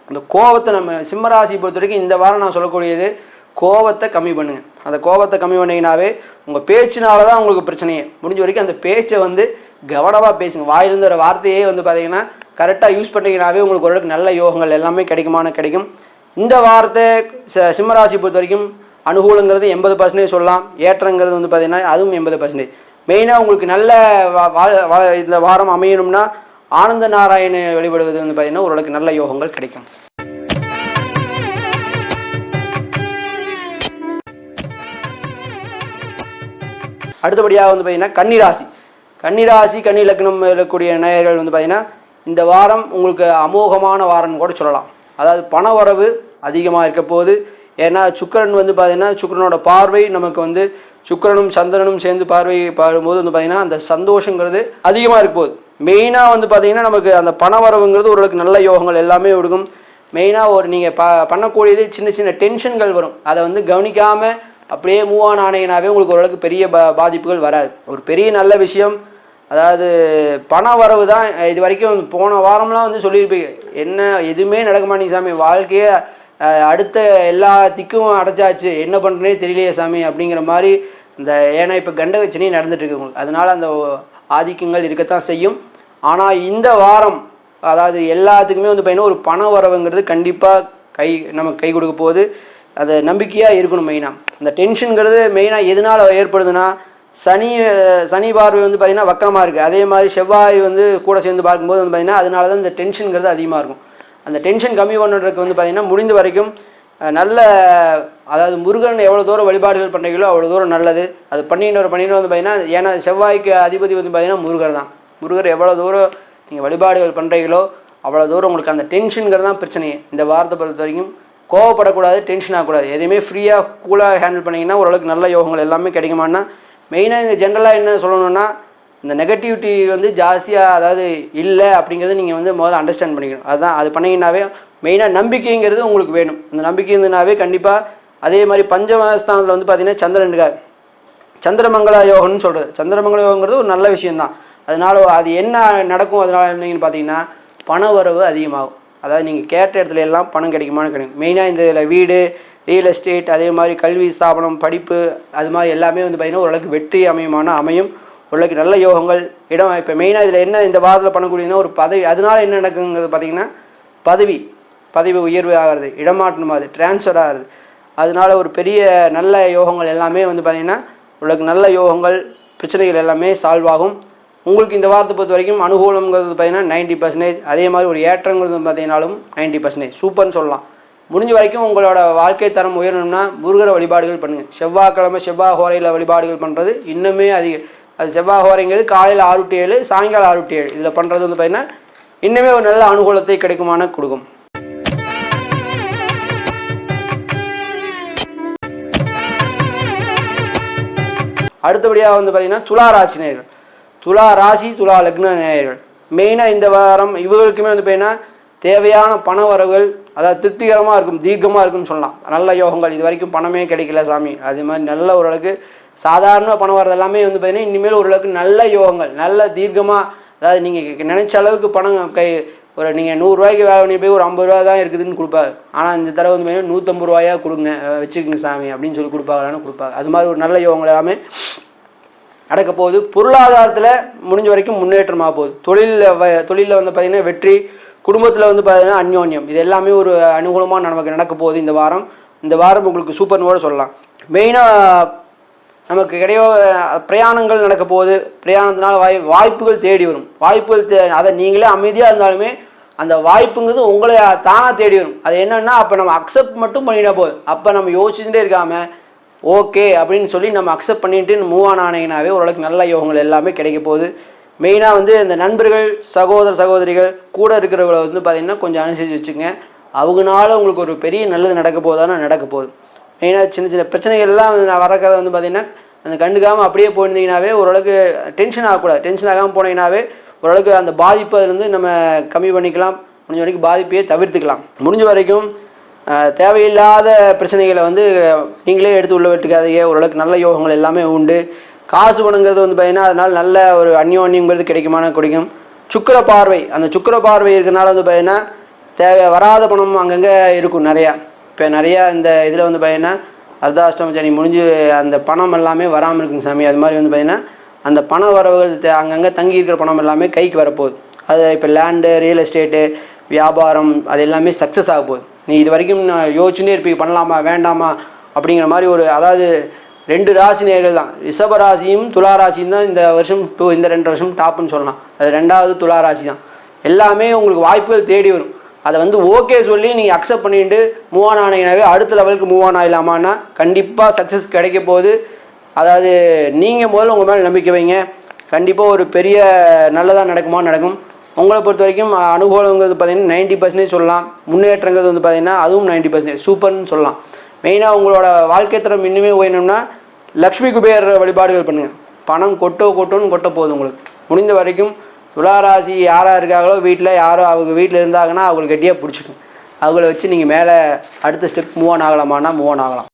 அந்த கோபத்தை நம்ம சிம்மராசி பொறுத்த வரைக்கும் இந்த வாரம் நான் சொல்லக்கூடியது கோபத்தை கம்மி பண்ணுங்கள். அந்த கோபத்தை கம்மி பண்ணிங்கனாவே உங்கள் பேச்சினால தான் உங்களுக்கு பிரச்சனையே. முடிஞ்ச வரைக்கும் அந்த பேச்சை வந்து கவனமாக பேசுங்க. வாயிலிருந்து வர வார்த்தையே வந்து பார்த்தீங்கன்னா கரெக்டாக யூஸ் பண்ணிங்கனாவே உங்களுக்கு ஓரளவுக்கு நல்ல யோகங்கள் எல்லாமே கிடைக்கும். இந்த வாரத்தை சிம்மராசி பொறுத்த வரைக்கும் அனுகூலங்கிறது 80% சொல்லலாம். ஏற்றங்கிறது வந்து பார்த்திங்கன்னா அதுவும் 80%. மெயினாக உங்களுக்கு நல்ல இந்த வாரம் அமையணும்னா ஆனந்த நாராயண வழிபடுவது வந்து பார்த்திங்கன்னா ஓரளவுக்கு நல்ல யோகங்கள் கிடைக்கும். அடுத்தபடியாக வந்து பார்த்திங்கன்னா கன்னி லக்னம் இருக்கக்கூடிய நேயர்கள் வந்து பார்த்திங்கன்னா இந்த வாரம் உங்களுக்கு அமோகமான வாரம்னு கூட சொல்லலாம். அதாவது பண வரவு அதிகமாக இருக்க போது. ஏன்னா சுக்கிரன் வந்து பார்த்திங்கன்னா சுக்கிரனோட பார்வை நமக்கு வந்து சுக்கிரனும் சந்திரனும் சேர்ந்து பார்வை பாடும்போது வந்து பார்த்திங்கன்னா அந்த சந்தோஷங்கிறது அதிகமாக இருக்க போகுது. மெயினாக வந்து பார்த்திங்கன்னா நமக்கு அந்த பண வரவுங்கிறது ஓரளவுக்கு நல்ல யோகங்கள் எல்லாமே கொடுக்கும். மெயினாக ஒரு நீங்கள் பண்ணக்கூடியது சின்ன சின்ன டென்ஷன்கள் வரும், அதை வந்து கவனிக்காமல் அப்படியே மூவ் ஆன் ஆனீங்கன்னாவே உங்களுக்கு ஓரளவுக்கு பெரிய பாதிப்புகள் வராது. ஒரு பெரிய நல்ல விஷயம் அதாவது பண வரவு தான். இது வரைக்கும் போன வாரம்லாம் வந்து சொல்லியிருப்பீங்க, என்ன எதுவுமே நடக்க மாட்டேங்க சாமி, வாழ்க்கையே அடுத்த எல்லா திக்கும் அடைச்சாச்சு, என்ன பண்ணுறேனே தெரியலையே சாமி அப்படிங்கிற மாதிரி இந்த ஏன்னா இப்போ கண்டகச்சனி நடந்துட்டுருக்கு உங்களுக்கு. அதனால் அந்த ஆதிக்கங்கள் இருக்கத்தான் செய்யும். ஆனால் இந்த வாரம் அதாவது எல்லாத்துக்குமே வந்து பார்த்தீங்கன்னா ஒரு பண வரவுங்கிறது கண்டிப்பாக நமக்கு கை கொடுக்க போகுது. அது நம்பிக்கையாக இருக்கணும். மெயினாக அந்த டென்ஷனுங்கிறது மெயினாக எதனால் ஏற்படுதுன்னா சனி பார்வை வந்து பார்த்திங்கன்னா வக்கரமாக இருக்குது. அதே மாதிரி செவ்வாய் வந்து கூட சேர்ந்து பார்க்கும்போது வந்து பார்த்திங்கன்னா அதனால தான் இந்த டென்ஷனுங்கிறது அதிகமாக இருக்கும். அந்த டென்ஷன் கம்மி பண்ணுறதுக்கு வந்து பார்த்திங்கன்னா முடிந்த வரைக்கும் நல்ல அதாவது முருகன் எவ்வளோ தூரம் வழிபாடுகள் பண்ணுறீங்களோ அவ்வளோ தூரம் நல்லது. அது பண்ணிட்டு வந்து பார்த்திங்கன்னா ஏன்னா செவ்வாய்க்கு அதிபதி வந்து பார்த்திங்கன்னா முருகர் தான். முருகர் எவ்வளோ தூரம் நீங்கள் வழிபாடுகள் பண்ணுறீங்களோ அவ்வளோ தூரம் உங்களுக்கு அந்த டென்ஷனுங்கிறது தான் பிரச்சனையே. இந்த வாரத்தை பொறுத்த வரைக்கும் கோவப்படக்கூடாது, டென்ஷன் ஆகக்கூடாது, எதையுமே ஃப்ரீயாக கூலாக ஹேண்டில் பண்ணிங்கன்னா ஓரளவுக்கு நல்ல யோகங்கள் எல்லாமே கிடைக்குமான்னா. மெயினாக இந்த ஜென்ரலாக என்ன சொல்லணும்னா இந்த நெகட்டிவிட்டி வந்து ஜாஸ்தியாக அதாவது இல்லை அப்படிங்கிறது நீங்கள் வந்து முதல்ல அண்டர்ஸ்டாண்ட் பண்ணிக்கணும். அதுதான் அது பண்ணிங்கன்னாவே மெயினாக நம்பிக்கைங்கிறது உங்களுக்கு வேணும். அந்த நம்பிக்கை இருந்ததுனாவே கண்டிப்பாக. அதே மாதிரி பஞ்சமஸ்தானத்தில் வந்து பார்த்திங்கன்னா சந்திரன் இருக்கார், சந்திரமங்கல யோகம்னு சொல்கிறது. சந்திரமங்கல யோகங்கிறது ஒரு நல்ல விஷயந்தான். அதனால அது என்ன நடக்கும், அதனால என்னன்னு பார்த்தீங்கன்னா பண வரவு அதிகமாகும். அதாவது நீங்கள் கேட்ட இடத்துல எல்லாம் பணம் கிடைக்குமான்னு கிடைக்கும். மெயினாக இந்த இதில் வீடு, ரியல் எஸ்டேட், அதே மாதிரி கல்வி ஸ்தாபனம், படிப்பு, அது மாதிரி எல்லாமே வந்து பார்த்திங்கன்னா ஓரளவுக்கு வெற்றி அமையும். ஓரளவுக்கு நல்ல யோகங்கள் இடம். இப்போ மெயினாக இதில் என்ன இந்த வாரத்தில் பண்ணக்கூடியதுன்னா ஒரு பதவி. அதனால் என்ன நடக்குங்கிறது பார்த்திங்கன்னா பதவி உயர்வு ஆகிறது, இடமாற்றம் ஆகுது, டிரான்ஸ்ஃபர் ஆகுது. அதனால ஒரு பெரிய நல்ல யோகங்கள் எல்லாமே வந்து பார்த்திங்கன்னா ஓரளவுக்கு நல்ல யோகங்கள், பிரச்சனைகள் எல்லாமே சால்வ் ஆகும். உங்களுக்கு இந்த வாரத்தை பொறுத்த வரைக்கும் அனுகூலங்கிறது பார்த்திங்கன்னா 90%. அதே மாதிரி ஒரு ஏற்றங்கிறது பார்த்தீங்கன்னாலும் 90% சூப்பர்னு சொல்லலாம். முடிஞ்ச வரைக்கும் உங்களோட வாழ்க்கை தரம் உயரணும்னா முருகரை வழிபாடுகள் பண்ணுங்கள். செவ்வாய்க்கிழமை செவ்வாய் ஹோரையில் வழிபாடுகள் பண்ணுறது இன்னுமே அதிகம். அது செவ்வாய் ஹோரைங்கிறது காலையில் 6 to 7, சாயங்காலம் 6 to 7 இதில் பண்ணுறது வந்து பார்த்திங்கன்னா இன்னுமே ஒரு நல்ல அனுகூலத்தை கிடைக்குமான கொடுக்கும். அடுத்தபடியாக வந்து பார்த்திங்கன்னா துலா ராசி நேயர்கள், துலா ராசி துலா லக்ன நேயர்கள் மெயினாக இந்த வாரம் இவர்களுக்குமே வந்து பார்த்திங்கன்னா தேவையான பண வரவுகள் அதாவது திருப்திகரமாக இருக்கும், தீர்க்கமாக இருக்குன்னு சொல்லலாம். நல்ல யோகங்கள். இது வரைக்கும் பணமே கிடைக்கல சாமி, அது மாதிரி நல்ல ஓரளவுக்கு சாதாரண பணம் வரது எல்லாமே வந்து பார்த்திங்கன்னா இனிமேல் ஓரளவுக்கு நல்ல யோகங்கள், நல்ல தீர்க்கமாக. அதாவது நீங்கள் நினச்ச அளவுக்கு பணம் ஒரு நீங்கள் 100 ரூபாய்க்கு வேலை பண்ணி போய் ஒரு 50 ரூபா தான் இருக்குதுன்னு கொடுப்பாங்க. ஆனால் இந்த தடவை வந்து பார்த்திங்கன்னா 150 ரூபாயாக கொடுங்க, வச்சுக்கோங்க சாமி அப்படின்னு சொல்லி கொடுப்பாங்க. அது மாதிரி ஒரு நல்ல யோகங்கள் எல்லாமே நடக்க போகுது. பொருளாதாரத்தில் முடிஞ்ச வரைக்கும் முன்னேற்றமாக போகுது. தொழிலில் வந்து பார்த்திங்கன்னா வெற்றி, குடும்பத்தில் வந்து பார்த்திங்கன்னா அந்யோன்யம், இது எல்லாமே ஒரு அனுகூலமாக நமக்கு நடக்க போகுது இந்த வாரம். இந்த வாரம் உங்களுக்கு சூப்பர்னு கூட சொல்லலாம். மெயினாக நமக்கு பிரயாணங்கள் நடக்க போகுது. பிரயாணத்தினால வாய்ப்புகள் தேடி வரும். அதை நீங்களே அமைதியாக இருந்தாலுமே அந்த வாய்ப்புங்கிறது உங்களை தானாக தேடி வரும். அது என்னென்னா அப்போ நம்ம அக்செப்ட் மட்டும் பண்ணிட்டா போதும். அப்போ நம்ம யோசிச்சுட்டே இருக்காமல் ஓகே அப்படின்னு சொல்லி நம்ம அக்செப்ட் பண்ணிட்டு மூவ் ஆனீங்கன்னாவே ஓரளவுக்கு நல்ல யோகங்கள் எல்லாமே கிடைக்க போகுது. மெயினாக வந்து இந்த நண்பர்கள், சகோதரிகள் கூட இருக்கிறவங்களை வந்து பார்த்திங்கன்னா கொஞ்சம் அனுசரித்து வச்சுங்க. அவங்களால உங்களுக்கு ஒரு பெரிய நல்லது நடக்க போகுது. மெயினாக சின்ன சின்ன பிரச்சனைகள்லாம் வரக்கிறத வந்து பார்த்திங்கன்னா அந்த கண்டுக்காமல் அப்படியே போயிருந்தீங்கன்னாவே ஓரளவுக்கு டென்ஷன் ஆகக்கூடாது. டென்ஷன் ஆகாமல் போனீங்கன்னாவே ஓரளவுக்கு அந்த பாதிப்பை அதுலேருந்து நம்ம கம்மி பண்ணிக்கலாம். முடிஞ்ச வரைக்கும் பாதிப்பையே தவிர்த்துக்கலாம். முடிஞ்ச வரைக்கும் தேவையில்லாத பிரச்சனைகளை வந்து நீங்களே எடுத்து உள்ள விட்டுக்காதீங்க. ஓரளவுக்கு நல்ல யோகங்கள் எல்லாமே உண்டு. காசு பணங்கிறது வந்து பார்த்திங்கன்னா அதனால் நல்ல ஒரு அந்யோன்யங்கிறது கிடைக்கும். சுக்கிர பார்வை, அந்த சுக்கிர பார்வை இருக்கிறனால வந்து பார்த்திங்கன்னா வராத பணம் அங்கங்கே இருக்கும் நிறையா. இப்போ நிறையா இந்த இதில் வந்து பார்த்திங்கன்னா அர்த்தாஷ்டம சனி முடிஞ்சு அந்த பணம் எல்லாமே வராமல் இருக்குங்க சாமி. அது மாதிரி வந்து பார்த்திங்கன்னா அந்த பண வரவுகள் அங்கங்கே தங்கி இருக்கிற பணம் எல்லாமே கைக்கு வரப்போகுது. அது இப்போ லேண்டு, ரியல் எஸ்டேட்டு, வியாபாரம், அது எல்லாமே சக்ஸஸ் ஆக போகுது. நீ இது வரைக்கும் நான் யோசிச்சுனே இருப்பீங்க பண்ணலாமா வேண்டாமா அப்படிங்கிற மாதிரி ஒரு அதாவது 2 ராசி நேர்கள் தான். ரிஷப ராசியும் துலா ராசியும் தான் இந்த வருஷம் இந்த 2 வருஷம் டாப்புன்னு சொல்லலாம். அது 2வது துலா ராசி தான். எல்லாமே உங்களுக்கு வாய்ப்புகள் தேடி வரும். அதை வந்து ஓகே சொல்லி நீங்கள் அக்செப்ட் பண்ணிட்டு மூவ் ஆன் ஆனீங்கன்னாவே அடுத்த லெவலுக்கு மூவ் ஆன் ஆகலாமான்னா கண்டிப்பாக சக்ஸஸ் கிடைக்க போகுது. அதாவது நீங்கள் முதல்ல உங்கள் மேலே நம்பிக்கை வைங்க. கண்டிப்பாக ஒரு பெரிய நல்லதாக நடக்கும். உங்களை பொறுத்த வரைக்கும் அனுகூலங்கிறது பார்த்தீங்கன்னா 90% சொல்லலாம். முன்னேற்றங்கிறது வந்து பார்த்தீங்கன்னா அதுவும் 90% சூப்பர்னு சொல்லலாம். மெயினாக உங்களோட வாழ்க்கை தரம் இன்னுமே உயரணும்னா லக்ஷ்மி குபேர் வழிபாடுகள் பண்ணுங்கள். பணம் கொட்டோன்னு கொட்ட போகுது உங்களுக்கு. முடிந்த வரைக்கும் துளாராசி யாராக இருக்காங்களோ வீட்டில் யாரோ அவங்க வீட்டில் இருந்தாங்கன்னா அவங்களை கட்டியாக பிடிச்சிக்கும். அவங்கள வச்சு நீங்கள் மேலே அடுத்த ஸ்டெப் மூவ் ஆன் ஆகலாமான்னா மூவ் ஆன் ஆகலாம்.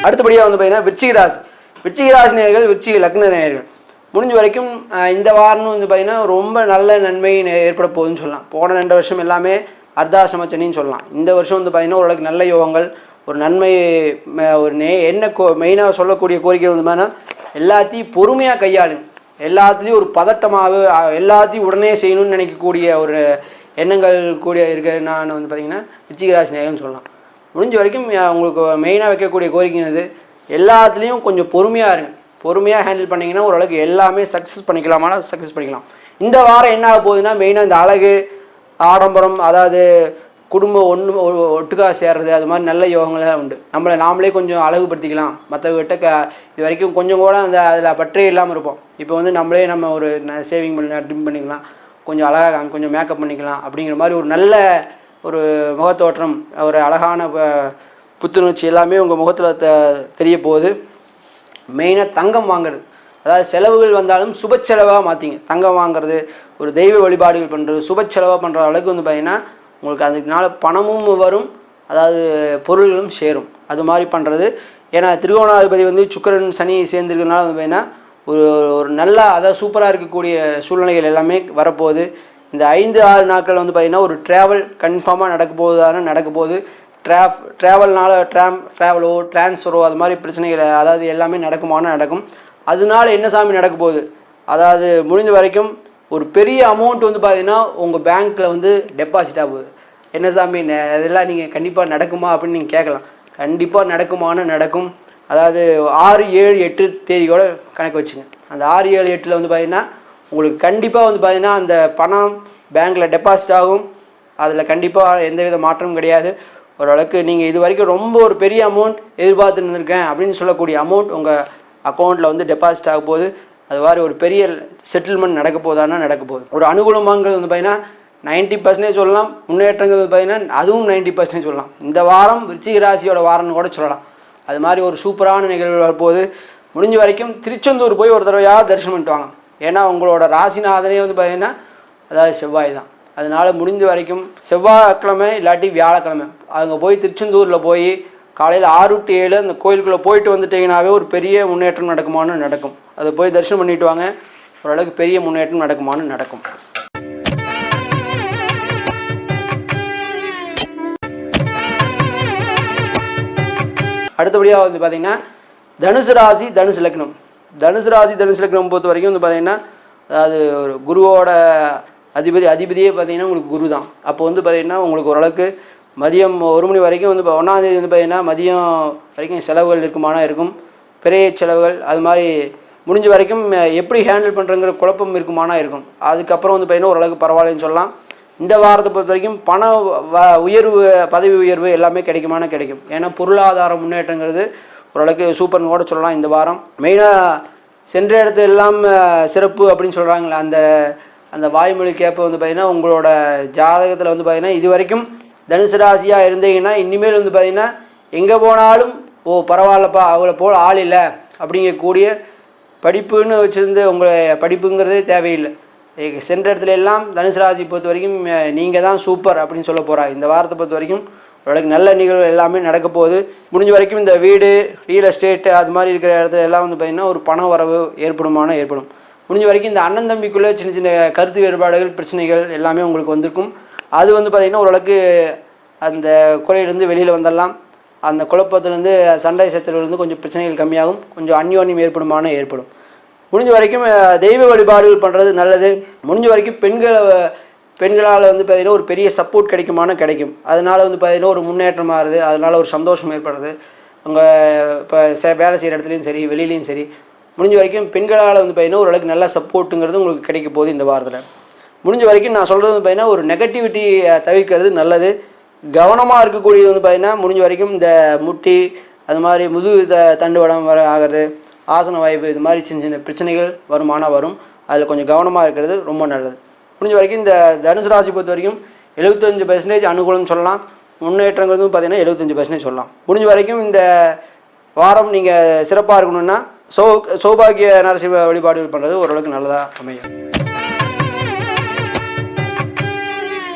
அடுத்தபடியாக வந்து பார்த்தீங்கன்னா விருச்சிக ராசி நேயர்கள், விருச்சிக லக்ன நேயர்கள் முடிஞ்ச வரைக்கும் இந்த வாரம்னு வந்து பார்த்தீங்கன்னா ரொம்ப நல்ல நன்மை ஏற்பட போகுதுன்னு சொல்லலாம். போன 2 வருஷம் எல்லாமே அர்த்தாசிரம சனின்னு சொல்லலாம். இந்த வருஷம் வந்து பார்த்தீங்கன்னா ஓரளவுக்கு நல்ல யோகங்கள், ஒரு நன்மை, ஒரு என்ன மெயினாக சொல்லக்கூடிய கோரிக்கை வந்து பார்த்தீங்கன்னா எல்லாத்தையும் பொறுமையாக கையாளுங்க. எல்லாத்துலேயும் ஒரு பதட்டமாக எல்லாத்தையும் உடனே செய்யணும்னு நினைக்கக்கூடிய ஒரு எண்ணங்கள் கூடிய இருக்க நான் வந்து பார்த்திங்கன்னா விருச்சிக ராசி நேயர்கள்னு சொல்லலாம். முடிஞ்ச வரைக்கும் உங்களுக்கு மெயினாக வைக்கக்கூடிய கோரிக்கை இது, எல்லாத்துலேயும் கொஞ்சம் பொறுமையாக இருங்க. பொறுமையாக ஹேண்டில் பண்ணிங்கன்னா ஓரளவுக்கு எல்லாமே சக்ஸஸ் பண்ணிக்கலாமானா சக்ஸஸ் பண்ணிக்கலாம். இந்த வாரம் என்ன ஆக போகுதுன்னா மெயினாக இந்த அழகு ஆடம்பரம், அதாவது குடும்பம் ஒட்டுக்காக சேர்றது, அது மாதிரி நல்ல யோகங்கள்லாம் உண்டு. நாமளே கொஞ்சம் அழகுபடுத்திக்கலாம். மற்றவங்ககிட்ட இது வரைக்கும் கொஞ்சம் கூட அதில் பற்றே இல்லாமல் இருப்போம். இப்போ வந்து நம்ம ஒரு சேவிங் பண்ணலாம், ட்ரிம் பண்ணிக்கலாம், கொஞ்சம் அழகாக கொஞ்சம் மேக்கப் பண்ணிக்கலாம். அப்படிங்கிற மாதிரி ஒரு நல்ல ஒரு முகத்தோற்றம், ஒரு அழகான புத்துணர்ச்சி எல்லாமே உங்கள் முகத்தில் தெரிய போகுது. மெயினாக தங்கம் வாங்குறது, அதாவது செலவுகள் வந்தாலும் சுப செலவாக மாற்றிங்க. தங்கம் வாங்குறது, ஒரு தெய்வ வழிபாடுகள் பண்ணுறது, சுப செலவாக பண்ணுற அளவுக்கு வந்து பார்த்திங்கன்னா உங்களுக்கு அதுக்குனால பணமும் வரும், அதாவது பொருள்களும் சேரும். அது மாதிரி பண்ணுறது. ஏன்னா திருகோணாதிபதி வந்து சுக்கிரன் சனி சேர்ந்துருக்கிறதுனால வந்து பார்த்திங்கன்னா ஒரு நல்லா அதாவது சூப்பராக இருக்கக்கூடிய சூழ்நிலைகள் எல்லாமே வரப்போகுது. இந்த 5-6 நாட்கள் வந்து பார்த்திங்கன்னா ஒரு ட்ராவல் கன்ஃபார்மாக நடக்க போகுது. ட்ராவல்னால ட்ராவலோ டிரான்ஸ்ஃபரோ அது மாதிரி பிரச்சனைகள், அதாவது எல்லாமே நடக்கும். அதனால என்ன சாமி நடக்க போகுது, அதாவது முடிஞ்ச வரைக்கும் ஒரு பெரிய அமௌண்ட் வந்து பார்த்திங்கன்னா உங்கள் பேங்க்கில் வந்து டெபாசிட் ஆகுது. என்ன சாமி அதெல்லாம் நீங்கள் கண்டிப்பாக நடக்குமா அப்படின்னு நீங்கள் கேட்கலாம். கண்டிப்பாக நடக்கும். அதாவது 6, 7, 8 தேதியோட கணக்கு வச்சுங்க. அந்த 6, 7, 8 வந்து பார்த்திங்கன்னா உங்களுக்கு கண்டிப்பாக வந்து பார்த்திங்கன்னா அந்த பணம் பேங்க்கில் டெபாசிட் ஆகும். அதில் கண்டிப்பாக எந்தவித மாற்றமும் கிடையாது. ஓரளவுக்கு நீங்கள் இது வரைக்கும் ரொம்ப ஒரு பெரிய அமௌண்ட் எதிர்பார்த்து இருந்திருக்கேன் அப்படின்னு சொல்லக்கூடிய அமௌண்ட் உங்கள் அக்கௌண்ட்டில் வந்து டெபாசிட் ஆக போகுது. அது மாதிரி ஒரு பெரிய செட்டில்மெண்ட் நடக்க போகுது. ஒரு அனுகூலமாங்கிறது வந்து பார்த்திங்கன்னா 90% சொல்லலாம். முன்னேற்றங்கிறது பார்த்திங்கன்னா அதுவும் 90% சொல்லலாம். இந்த வாரம் விருச்சிக ராசியோட வாரம்னு கூட சொல்லலாம். அது மாதிரி ஒரு சூப்பரான நிகழ்வு வரப்போகுது. முடிஞ்ச வரைக்கும் திருச்செந்தூர் போய் ஒரு தடவையாக தரிசனம் பண்ணிட்டு வாங்க. ஏன்னா உங்களோட ராசிநாதனே வந்து பார்த்திங்கன்னா அதாவது செவ்வாய் தான். அதனால் முடிஞ்ச வரைக்கும் செவ்வாய்க்கிழமை இல்லாட்டி வியாழக்கிழமை அங்கே போய் திருச்செந்தூரில் போய் காலையில் 6 to 7 அந்த கோயிலுக்குள்ளே போயிட்டு வந்துட்டிங்கனாவே ஒரு பெரிய முன்னேற்றம் நடக்கும். அதை போய் தரிசனம் பண்ணிட்டு வாங்க. ஓரளவுக்கு பெரிய முன்னேற்றம் நடக்கும். அடுத்தபடியாக வந்து பார்த்திங்கன்னா தனுசு ராசி தனுசு லக்னம் பொறுத்த வரைக்கும் வந்து பார்த்திங்கன்னா அதாவது ஒரு குருவோட அதிபதியே பார்த்திங்கன்னா உங்களுக்கு குரு தான். அப்போ வந்து பார்த்திங்கன்னா உங்களுக்கு ஓரளவுக்கு மதியம் 1 மணி வரைக்கும் வந்து 1ஆம் தேதி வந்து பார்த்திங்கன்னா மதியம் வரைக்கும் செலவுகள் இருக்கும். பெரிய செலவுகள் அது மாதிரி முடிஞ்ச வரைக்கும் எப்படி ஹேண்டில் பண்ணுறங்கிற குழப்பம் இருக்கும். அதுக்கப்புறம் வந்து பார்த்திங்கன்னா ஓரளவுக்கு பரவாயில்லன்னு சொல்லலாம். இந்த வாரத்தை பொறுத்த வரைக்கும் பண உயர்வு, பதவி உயர்வு எல்லாமே கிடைக்கும். ஏன்னா பொருளாதார முன்னேற்றங்கிறது ஓரளவுக்கு சூப்பர்னு கூட சொல்லலாம். இந்த வாரம் மெயினாக சென்ற இடத்துல எல்லாம் சிறப்பு அப்படின்னு சொல்கிறாங்களே, அந்த வாய்மொழி கேட்ப வந்து பார்த்திங்கன்னா உங்களோட ஜாதகத்தில் வந்து பார்த்திங்கன்னா இது வரைக்கும் தனுசு ராசியாக இருந்தீங்கன்னா இனிமேல் வந்து பார்த்திங்கன்னா எங்கே போனாலும் பரவாயில்லப்பா அவளை போல் ஆள் இல்லை அப்படிங்கக்கூடிய படிப்புன்னு வச்சுருந்து உங்களை படிப்புங்கிறதே தேவையில்லை. சென்ற இடத்துல எல்லாம் தனுசு ராசி பொறுத்த வரைக்கும் நீங்கள் தான் சூப்பர் அப்படின்னு சொல்ல போகிறா. இந்த வாரத்தை பொறுத்த வரைக்கும் ஓரளவுக்கு நல்ல நிகழ்வு எல்லாமே நடக்க போகுது. முடிஞ்ச வரைக்கும் இந்த வீடு, ரியல் எஸ்டேட்டு அது மாதிரி இருக்கிற இடத்துல எல்லாம் வந்து பார்த்திங்கன்னா ஒரு பண வரவு ஏற்படும். முடிஞ்ச வரைக்கும் இந்த அண்ணன் தம்பிக்குள்ளே சின்ன கருத்து வேறுபாடுகள், பிரச்சனைகள் எல்லாமே உங்களுக்கு வந்திருக்கும். அது வந்து பார்த்திங்கன்னா ஓரளவுக்கு அந்த குறையிலேருந்து வெளியில் வந்துடலாம். அந்த குழப்பத்திலேருந்து சண்டை சச்சரவுலேருந்து கொஞ்சம் பிரச்சனைகள் கம்மியாகும். கொஞ்சம் அந்யோன்யம் ஏற்படும். முடிஞ்ச வரைக்கும் தெய்வ வழிபாடுகள் பண்ணுறது நல்லது. முடிஞ்ச வரைக்கும் பெண்களால் வந்து பார்த்திங்கன்னா ஒரு பெரிய சப்போர்ட் கிடைக்கும். அதனால் வந்து பார்த்திங்கன்னா ஒரு முன்னேற்றம் ஆகுது. அதனால் ஒரு சந்தோஷம் ஏற்படுறது. உங்கள் இப்போ வேலை செய்கிற இடத்துலையும் சரி, வெளியிலையும் சரி, முடிஞ்ச வரைக்கும் பெண்களால் வந்து பார்த்திங்கன்னா ஓரளவுக்கு நல்ல சப்போர்ட்டுங்கிறது உங்களுக்கு கிடைக்க போகுது இந்த வாரத்தில். முடிஞ்ச வரைக்கும் நான் சொல்கிறது வந்து பார்த்திங்கன்னா ஒரு நெகட்டிவிட்டி தவிர்க்கிறது நல்லது. கவனமாக இருக்கக்கூடியது வந்து பார்த்திங்கன்னா முடிஞ்ச வரைக்கும் இந்த முட்டி, அது மாதிரி தண்டுவடம் ஆகிறது, ஆசன வாய்ப்பு, இது மாதிரி சின்ன சின்ன பிரச்சனைகள் வருமானம் வரும். அதில் கொஞ்சம் கவனமாக இருக்கிறது ரொம்ப நல்லது. முடிஞ்ச வரைக்கும் இந்த தனுசு ராசி பொறுத்த வரைக்கும் 75% அனுகூலம் சொல்லலாம். முன்னேற்றங்கிறதும் பார்த்தீங்கன்னா 75% சொல்லலாம். முடிஞ்ச வரைக்கும் இந்த வாரம் நீங்கள் சிறப்பாக இருக்கணும்னா சௌபாகிய நரசிம்ம வழிபாடுகள் பண்ணுறது ஓரளவுக்கு நல்லதாக அமையும்.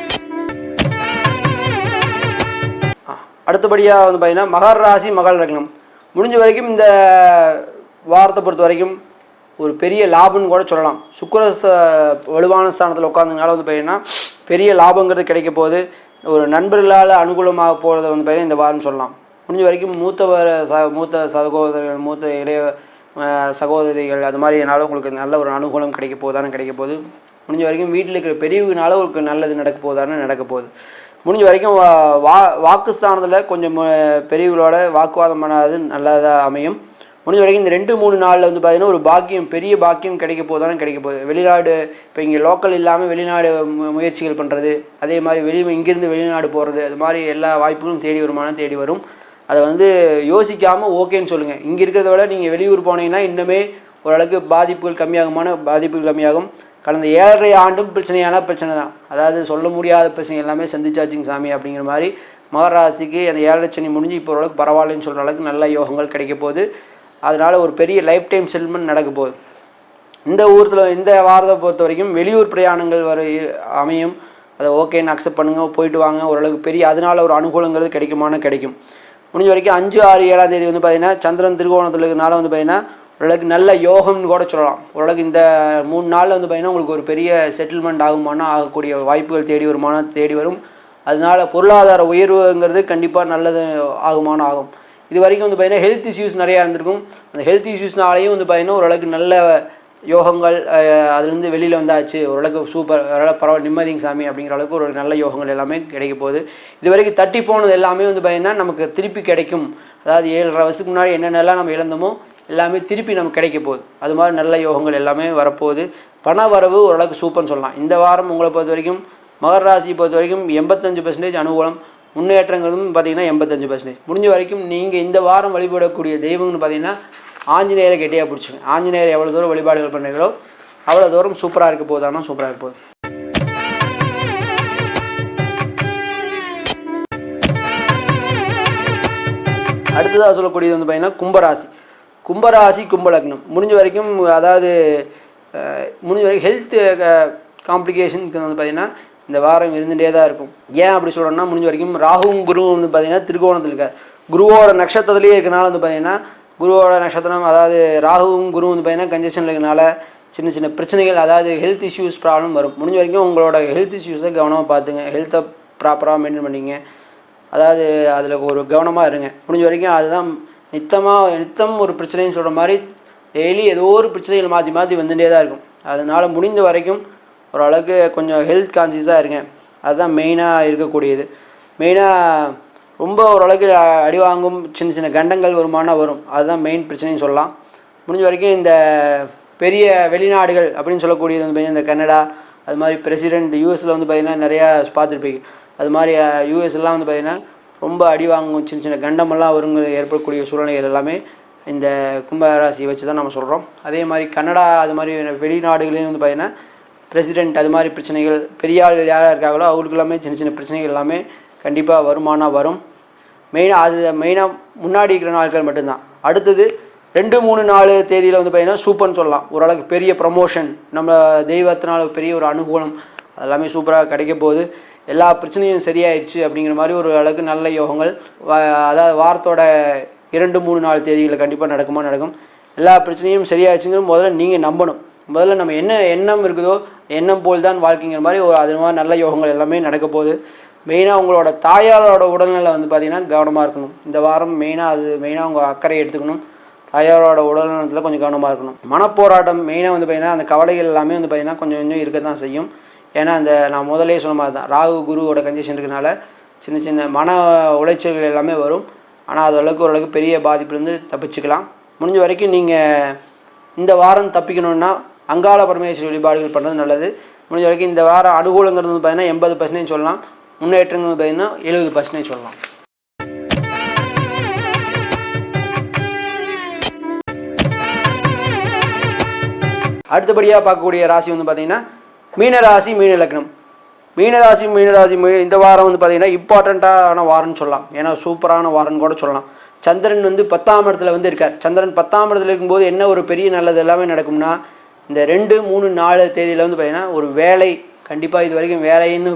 அடுத்தபடியாக வந்து பார்த்தீங்கன்னா மகர ராசி மகர லக்னம். முடிஞ்ச வரைக்கும் இந்த வாரத்தை பொறுத்த வரைக்கும் ஒரு பெரிய லாபம்னு கூட சொல்லலாம். சுக்கிர வலுவான ஸ்தானத்தில் உட்காந்துனால வந்து பார்த்தீங்கன்னா பெரிய லாபங்கிறது கிடைக்க போகுது. ஒரு நண்பர்களால் அனுகூலமாக போகிறத வந்து பார்த்தீங்கன்னா இந்த வாரம் சொல்லலாம். முடிஞ்ச வரைக்கும் மூத்த சகோதரர்கள், மூத்த இளைய சகோதரிகள், அது மாதிரினால உங்களுக்கு நல்ல ஒரு அனுகூலம் கிடைக்க போகுது. முடிஞ்ச வரைக்கும் வீட்டில் இருக்கிற பெரியவங்கனால உங்களுக்கு நல்லது நடக்க போகுது. முடிஞ்ச வரைக்கும் வாக்குஸ்தானத்தில் கொஞ்சம் பெரியவங்களோட வாக்குவாதம் பண்ணாது நல்லதாக அமையும். முடிஞ்ச வரைக்கும் இந்த 2-3 நாளில் வந்து பார்த்திங்கன்னா ஒரு பாக்கியம், பெரிய பாக்கியம் கிடைக்க போகுது. வெளிநாடு, இப்போ இங்கே லோக்கல் இல்லாமல் வெளிநாடு முயற்சிகள் பண்ணுறது, அதே மாதிரி இங்கேருந்து வெளிநாடு போகிறது, அது மாதிரி எல்லா வாய்ப்புகளும் தேடி வரும். அதை வந்து யோசிக்காமல் ஓகேன்னு சொல்லுங்கள். இங்கே இருக்கிறத விட நீங்கள் வெளியூர் போனீங்கன்னா இன்னுமே ஓரளவுக்கு பாதிப்புகள் கம்மியாகும். கடந்த 7.5 ஆண்டும் பிரச்சனை தான். அதாவது சொல்ல முடியாத பிரச்சனை எல்லாமே சந்திச்சாச்சுங்க சாமி அப்படிங்கிற மாதிரி மகர ராசிக்கு அந்த 7.5 சனி முடிஞ்சு இப்போ ஓரளவுக்கு பரவாயில்லன்னு சொல்கிற அளவுக்கு நல்ல யோகங்கள் கிடைக்க போகுது. அதனால் ஒரு பெரிய லைஃப் டைம் செட்டில்மெண்ட் நடக்க போகுது. இந்த வாரத்தை பொறுத்த வரைக்கும் வெளியூர் பிரயாணங்கள் அமையும். அதை ஓகேன்னு அக்செப்ட் பண்ணுங்கள், போயிட்டு வாங்க. ஓரளவுக்கு பெரிய அதனால் ஒரு அனுகூலங்கிறது கிடைக்கும். முடிஞ்ச வரைக்கும் 5, 6, 7ஆம் தேதி வந்து பார்த்திங்கன்னா சந்திரன் திருகோணத்தில் இருக்கிறனால வந்து பார்த்திங்கன்னா ஓரளவுக்கு நல்ல யோகம்னு கூட சொல்லலாம். ஓரளவுக்கு இந்த 3 நாளில் வந்து பார்த்திங்கன்னா உங்களுக்கு ஒரு பெரிய செட்டில்மெண்ட் ஆகக்கூடிய வாய்ப்புகள் தேடி வரும். அதனால் பொருளாதார உயர்வுங்கிறது கண்டிப்பாக நல்லது ஆகும். இது வரைக்கும் வந்து பார்த்திங்கன்னா ஹெல்த் இஷ்யூஸ் நிறையா இருந்திருக்கும். அந்த ஹெல்த் இஷ்யூஸ்னாலையும் வந்து பார்த்திங்கன்னா ஓரளவுக்கு நல்ல யோகங்கள் அதுலேருந்து வெளியில் வந்தாச்சு. ஓரளவுக்கு சூப்பர், பரவாயில்ல, நிம்மதிங்க சாமி அப்படிங்கிற அளவுக்கு ஒரு நல்ல யோகங்கள் எல்லாமே கிடைக்க போகுது. இது வரைக்கும் தட்டி போனது எல்லாமே வந்து பார்த்திங்கன்னா நமக்கு திருப்பி கிடைக்கும். அதாவது 7.5 வருஷத்துக்கு முன்னாடி என்னென்னலாம் நம்ம இழந்தோமோ எல்லாமே திருப்பி நமக்கு கிடைக்க போகுது. அது மாதிரி நல்ல யோகங்கள் எல்லாமே வரப்போகுது. பண வரவு ஓரளவுக்கு சூப்பர்னு சொல்லலாம். இந்த வாரம் உங்களை பொறுத்த வரைக்கும் மகர ராசியை பொறுத்த வரைக்கும் 85% அனுகூலம். முன்னேற்றங்களும் பார்த்திங்கன்னா 85%. முடிஞ்ச வரைக்கும் நீங்கள் இந்த வாரம் வழிபடக்கூடிய தெய்வம்னு பார்த்திங்கன்னா ஆஞ்சநேயரை கெட்டியாக பிடிச்சிங்க. ஆஞ்சநேயர் எவ்வளோ தூரம் வழிபாடுகள் பண்ணுறீங்களோ அவ்வளோ தூரம் சூப்பராக இருக்க போகுது. அடுத்ததாக சொல்லக்கூடியது வந்து பார்த்திங்கன்னா கும்பராசி கும்பலக்னம். முடிஞ்ச வரைக்கும் ஹெல்த் காம்ப்ளிகேஷனுக்கு வந்து பார்த்திங்கன்னா இந்த வாரம் இருந்துகிட்டே தான் இருக்கும். ஏன் அப்படி சொல்கிறோன்னா, முடிஞ்ச வரைக்கும் ராகுவும் குருவும் வந்து பார்த்திங்கன்னா திருகோணத்தில் இருக்கார். குருவோட நட்சத்திரத்துலேயே இருக்கனால வந்து பார்த்திங்கன்னா குருவோட நட்சத்திரம், அதாவது ராகுவும் குருவும் வந்து பார்த்திங்கன்னா கன்ஜெஷனில் இருக்கனால சின்ன சின்ன பிரச்சனைகள், அதாவது ஹெல்த் இஷ்யூஸ் ப்ராப்ளம் வரும். முடிஞ்ச வரைக்கும் உங்களோட ஹெல்த் இஷ்யூஸை கவனமாக பார்த்துங்க. ஹெல்த்தை ப்ராப்பராக மெயின்டைன் பண்ணிங்க. அதாவது அதில் ஒரு கவனமாக இருங்க. முடிஞ்ச வரைக்கும் அதுதான் நித்தம் ஒரு பிரச்சனைன்னு சொல்கிற மாதிரி டெய்லி ஏதோ ஒரு பிரச்சனைகள் மாற்றி வந்துகிட்டே தான் இருக்கும். அதனால் முடிந்த வரைக்கும் ஓரளவுக்கு கொஞ்சம் ஹெல்த் கான்சியஸாக இருங்க. அதுதான் மெயினாக இருக்கக்கூடியது. மெயினாக ரொம்ப ஓரளவுக்கு அடி வாங்கும் சின்ன கண்டங்கள் வரும். அதுதான் மெயின் பிரச்சனைன்னு சொல்லலாம். முடிஞ்ச வரைக்கும் இந்த பெரிய வெளிநாடுகள் அப்படின்னு சொல்லக்கூடியது வந்து இந்த கனடா, அது மாதிரி பிரசிடெண்ட் யூஎஸில் வந்து பார்த்திங்கன்னா நிறையா பார்த்துருப்பீங்க. அது மாதிரி யூஎஸ்லாம் வந்து பார்த்திங்கன்னா ரொம்ப அடி வாங்கும் சின்ன கண்டமெல்லாம் ஏற்படக்கூடிய சூழ்நிலைகள் எல்லாமே இந்த கும்பராசியை வச்சு தான் நம்ம சொல்கிறோம். அதே மாதிரி கனடா, அது மாதிரி வெளிநாடுகளையும் வந்து பார்த்திங்கன்னா பிரசிடெண்ட், அது மாதிரி பிரச்சனைகள், பெரிய ஆள் யாராக இருக்காங்களோ அவங்களுக்கு எல்லாமே சின்ன பிரச்சனைகள் எல்லாமே கண்டிப்பாக வரும். மெயினாக முன்னாடி இருக்கிற நாட்கள் மட்டும்தான். அடுத்தது 2, 3, 4 தேதியில் வந்து பார்த்திங்கன்னா சூப்பர்னு சொல்லலாம். ஓரளவுக்கு பெரிய ப்ரமோஷன், நம்ம தெய்வத்தினால பெரிய ஒரு அனுகூலம் அதெல்லாமே சூப்பராக கிடைக்க போகுது. எல்லா பிரச்சனையும் சரியாயிடுச்சு அப்படிங்கிற மாதிரி ஒரு அளவுக்கு நல்ல யோகங்கள் அதாவது வாரத்தோட 2, 3, 4 தேதிகளில் கண்டிப்பாக நடக்கும். எல்லா பிரச்சனையும் சரியாயிடுச்சுங்கிற முதல்ல நீங்கள் நம்பணும். முதல்ல நம்ம என்ன எண்ணம் இருக்குதோ எண்ணம் போல் தான் வாழ்க்கைங்கிற மாதிரி அது மாதிரி நல்ல யோகங்கள் எல்லாமே நடக்க போகுது. மெயினாக உங்களோட தாயாரோட உடல்நிலை வந்து பார்த்திங்கன்னா கவனமாக இருக்கணும். இந்த வாரம் மெயினாக உங்கள் அக்கறை எடுத்துக்கணும். தாயாரோட உடல்நலத்தில் கொஞ்சம் கவனமாக இருக்கணும். மனப்போராட்டம் மெயினாக வந்து பார்த்திங்கன்னா அந்த கவலைகள் எல்லாமே வந்து பார்த்திங்கன்னா கொஞ்சம் இருக்க தான் செய்யும். ஏன்னா நான் முதலே சொன்ன மாதிரி தான் ராகு குருவோட கண்டிஷன் இருக்கனால சின்ன மன உளைச்சல்கள் எல்லாமே வரும். ஆனால் அது ஓரளவுக்கு பெரிய பாதிப்புலேருந்து தப்பிச்சுக்கலாம். முடிஞ்ச வரைக்கும் நீங்கள் இந்த வாரம் தப்பிக்கணுன்னா அங்காள பரமேஸ்வரி வழிபாடுகள் பண்ணுறது நல்லது. முடிஞ்ச வரைக்கும் இந்த வாரம் அனுகூலங்கிறது வந்து பார்த்திங்கன்னா 80% சொல்லலாம். முன்னேற்றங்கள் பார்த்திங்கன்னா 70% சொல்லலாம். அடுத்தபடியாக பார்க்கக்கூடிய ராசி வந்து பார்த்திங்கன்னா மீனராசி மீன லக்னம். மீனராசி இந்த வாரம் வந்து பார்த்திங்கன்னா இம்பார்ட்டண்ட்டான வாரம்னு சொல்லலாம். ஏன்னா சூப்பரான வாரம்னு கூட சொல்லலாம். சந்திரன் வந்து 10ஆம் இடத்துல வந்து இருக்கார். சந்திரன் 10ஆம் இடத்துல இருக்கும்போது என்ன ஒரு பெரிய நல்லது எல்லாமே நடக்கும்னா, இந்த 2, 3, 4 தேதியில் வந்து பார்த்திங்கன்னா ஒரு வேலை, கண்டிப்பாக இது வரைக்கும் வேலைன்னு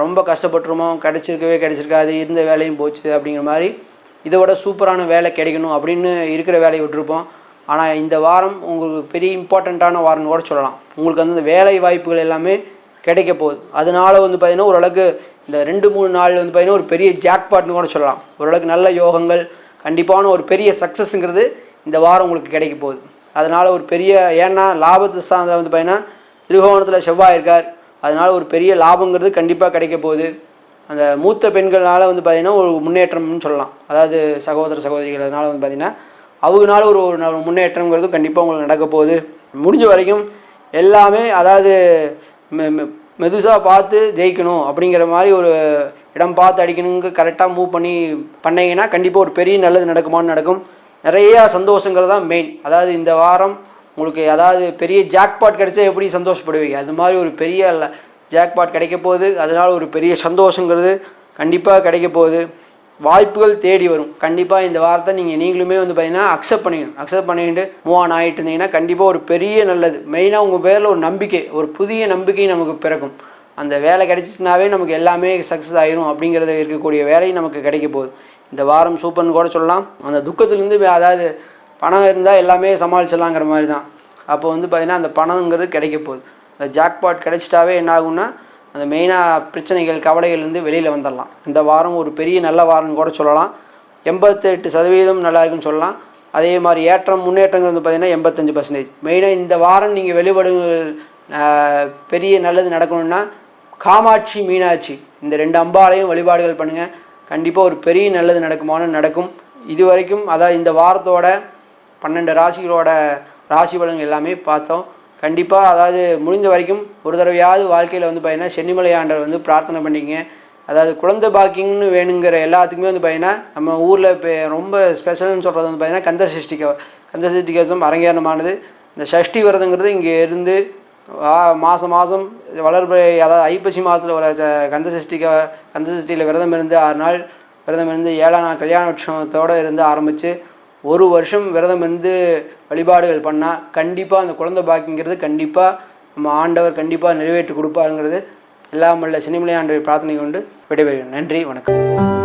ரொம்ப கஷ்டப்பட்டுருமோ, கிடைச்சிருக்காது, இருந்த வேலையும் போச்சு அப்படிங்கிற மாதிரி இதோட சூப்பரான வேலை கிடைக்கணும் அப்படின்னு இருக்கிற வேலையை விட்டுருப்போம். ஆனால் இந்த வாரம் உங்களுக்கு பெரிய இம்பார்ட்டண்ட்டான வாரம்னு கூட சொல்லலாம். உங்களுக்கு வந்து இந்த வேலை வாய்ப்புகள் எல்லாமே கிடைக்க போகுது. அதனால வந்து பார்த்திங்கன்னா ஓரளவுக்கு இந்த 2, 3 நாள் வந்து பார்த்திங்கன்னா ஒரு பெரிய ஜாக்பாட்னு கூட சொல்லலாம். ஓரளவுக்கு நல்ல யோகங்கள், கண்டிப்பான ஒரு பெரிய சக்ஸஸ்ங்கிறது இந்த வாரம் உங்களுக்கு கிடைக்க போகுது. அதனால் ஒரு பெரிய, ஏன்னா லாபத்து ஸ்தானத்தில் வந்து பார்த்திங்கன்னா திரிகோணத்தில் செவ்வாய் இருக்கார். அதனால் ஒரு பெரிய லாபங்கிறது கண்டிப்பாக கிடைக்க போகுது. அந்த மூத்த பெண்களால் வந்து பார்த்திங்கன்னா ஒரு முன்னேற்றம்னு சொல்லலாம். அதாவது சகோதர சகோதரிகள், அதனால் வந்து பார்த்திங்கன்னா அவங்களால ஒரு முன்னேற்றங்கிறது கண்டிப்பாக உங்களுக்கு நடக்க போகுது. முடிஞ்ச வரைக்கும் எல்லாமே அதாவது மெதுசாக பார்த்து ஜெயிக்கணும் அப்படிங்கிற மாதிரி ஒரு இடம் பார்த்து அடிக்கணுங்க, கரெக்டாக மூவ் பண்ணிங்கன்னா கண்டிப்பாக ஒரு பெரிய நல்லது நடக்குமான்னு நடக்கும். நிறையா சந்தோஷங்கிறது தான் மெயின். அதாவது இந்த வாரம் உங்களுக்கு அதாவது பெரிய ஜாக்பாட் கிடைச்சா எப்படி சந்தோஷப்படுவீங்க, அது மாதிரி ஒரு பெரிய ஜாக்பாட் கிடைக்க போகுது. அதனால் ஒரு பெரிய சந்தோஷங்கிறது கண்டிப்பாக கிடைக்க போகுது. வாய்ப்புகள் தேடி வரும். கண்டிப்பாக இந்த வாரத்தை நீங்களுமே வந்து பார்த்தீங்கன்னா அக்செப்ட் பண்ணிக்கிட்டு மூவ் ஆன் ஆகிட்டு இருந்தீங்கன்னா கண்டிப்பாக ஒரு பெரிய நல்லது. மெயினாக உங்கள் பேரில் ஒரு நம்பிக்கை, ஒரு புதிய நம்பிக்கை நமக்கு பிறக்கும். அந்த வேலை கிடைச்சிச்சுனாவே நமக்கு எல்லாமே சக்ஸஸ் ஆகிரும் அப்படிங்கிறது இருக்கக்கூடிய வேலையும் நமக்கு கிடைக்க போகுது. இந்த வாரம் சூப்பர்னு கூட சொல்லலாம். அந்த துக்கத்துலேருந்து அதாவது பணம் இருந்தால் எல்லாமே சமாளிச்சிடலாங்கிற மாதிரி தான். அப்போ வந்து பார்த்திங்கன்னா அந்த பணங்கிறது கிடைக்க போகுது. அந்த ஜாக்பாட் கிடைச்சிட்டாவே என்ன ஆகும்னா அந்த மெயினாக பிரச்சனைகள், கவலைகள்லேருந்து வெளியில் வந்துடலாம். இந்த வாரம் ஒரு பெரிய நல்ல வாரம்னு கூட சொல்லலாம். 88% நல்லா இருக்குன்னு சொல்லலாம். அதே மாதிரி முன்னேற்றங்கள் வந்து பார்த்திங்கன்னா 85%. மெயினாக இந்த வாரம் நீங்கள் பெரிய நல்லது நடக்கணும்னா காமாட்சி, மீனாட்சி இந்த 2 அம்பாலையும் வழிபாடுகள் பண்ணுங்கள். கண்டிப்பாக ஒரு பெரிய நல்லது நடக்கும். இது வரைக்கும் அதாவது இந்த வாரத்தோட 12 ராசிகளோட ராசி பலன்கள் எல்லாமே பார்த்தோம். கண்டிப்பாக அதாவது முடிஞ்ச வரைக்கும் ஒரு தடவையாவது வாழ்க்கையில் வந்து பார்த்திங்கன்னா சென்னிமலை ஆண்டவர் வந்து பிரார்த்தனை பண்ணிக்கங்க. அதாவது குழந்தை பாக்கியம்னு வேணுங்கிற எல்லாத்துக்குமே வந்து பார்த்திங்கன்னா நம்ம ஊரில் இப்போ ரொம்ப ஸ்பெஷல்னு சொல்கிறது வந்து பார்த்திங்கன்னா கந்தசஷ்டி கவசம் அரங்கேறமானது. இந்த சஷ்டி விரதங்கிறது இங்கே இருந்து மாதம் வளர்பிறை, அதாவது ஐப்பசி மாதத்தில் வர கந்தசஷ்டியில் விரதம் இருந்து 6 நாள் விரதம் இருந்து 7ஆம் நாள் கல்யாண உற்சவத்தோடு இருந்து ஆரம்பித்து 1 வருஷம் விரதம் இருந்து வழிபாடுகள் பண்ணால் கண்டிப்பாக அந்த குழந்தை பாக்கிங்கிறது கண்டிப்பாக நம்ம ஆண்டவர் கண்டிப்பாக நிறைவேற்றி கொடுப்பாருங்கிறது எல்லாம் வல்ல சென்னிமலை ஆண்டவர் பிரார்த்தனை கொண்டு விடைபெறுகிறேன். நன்றி, வணக்கம்.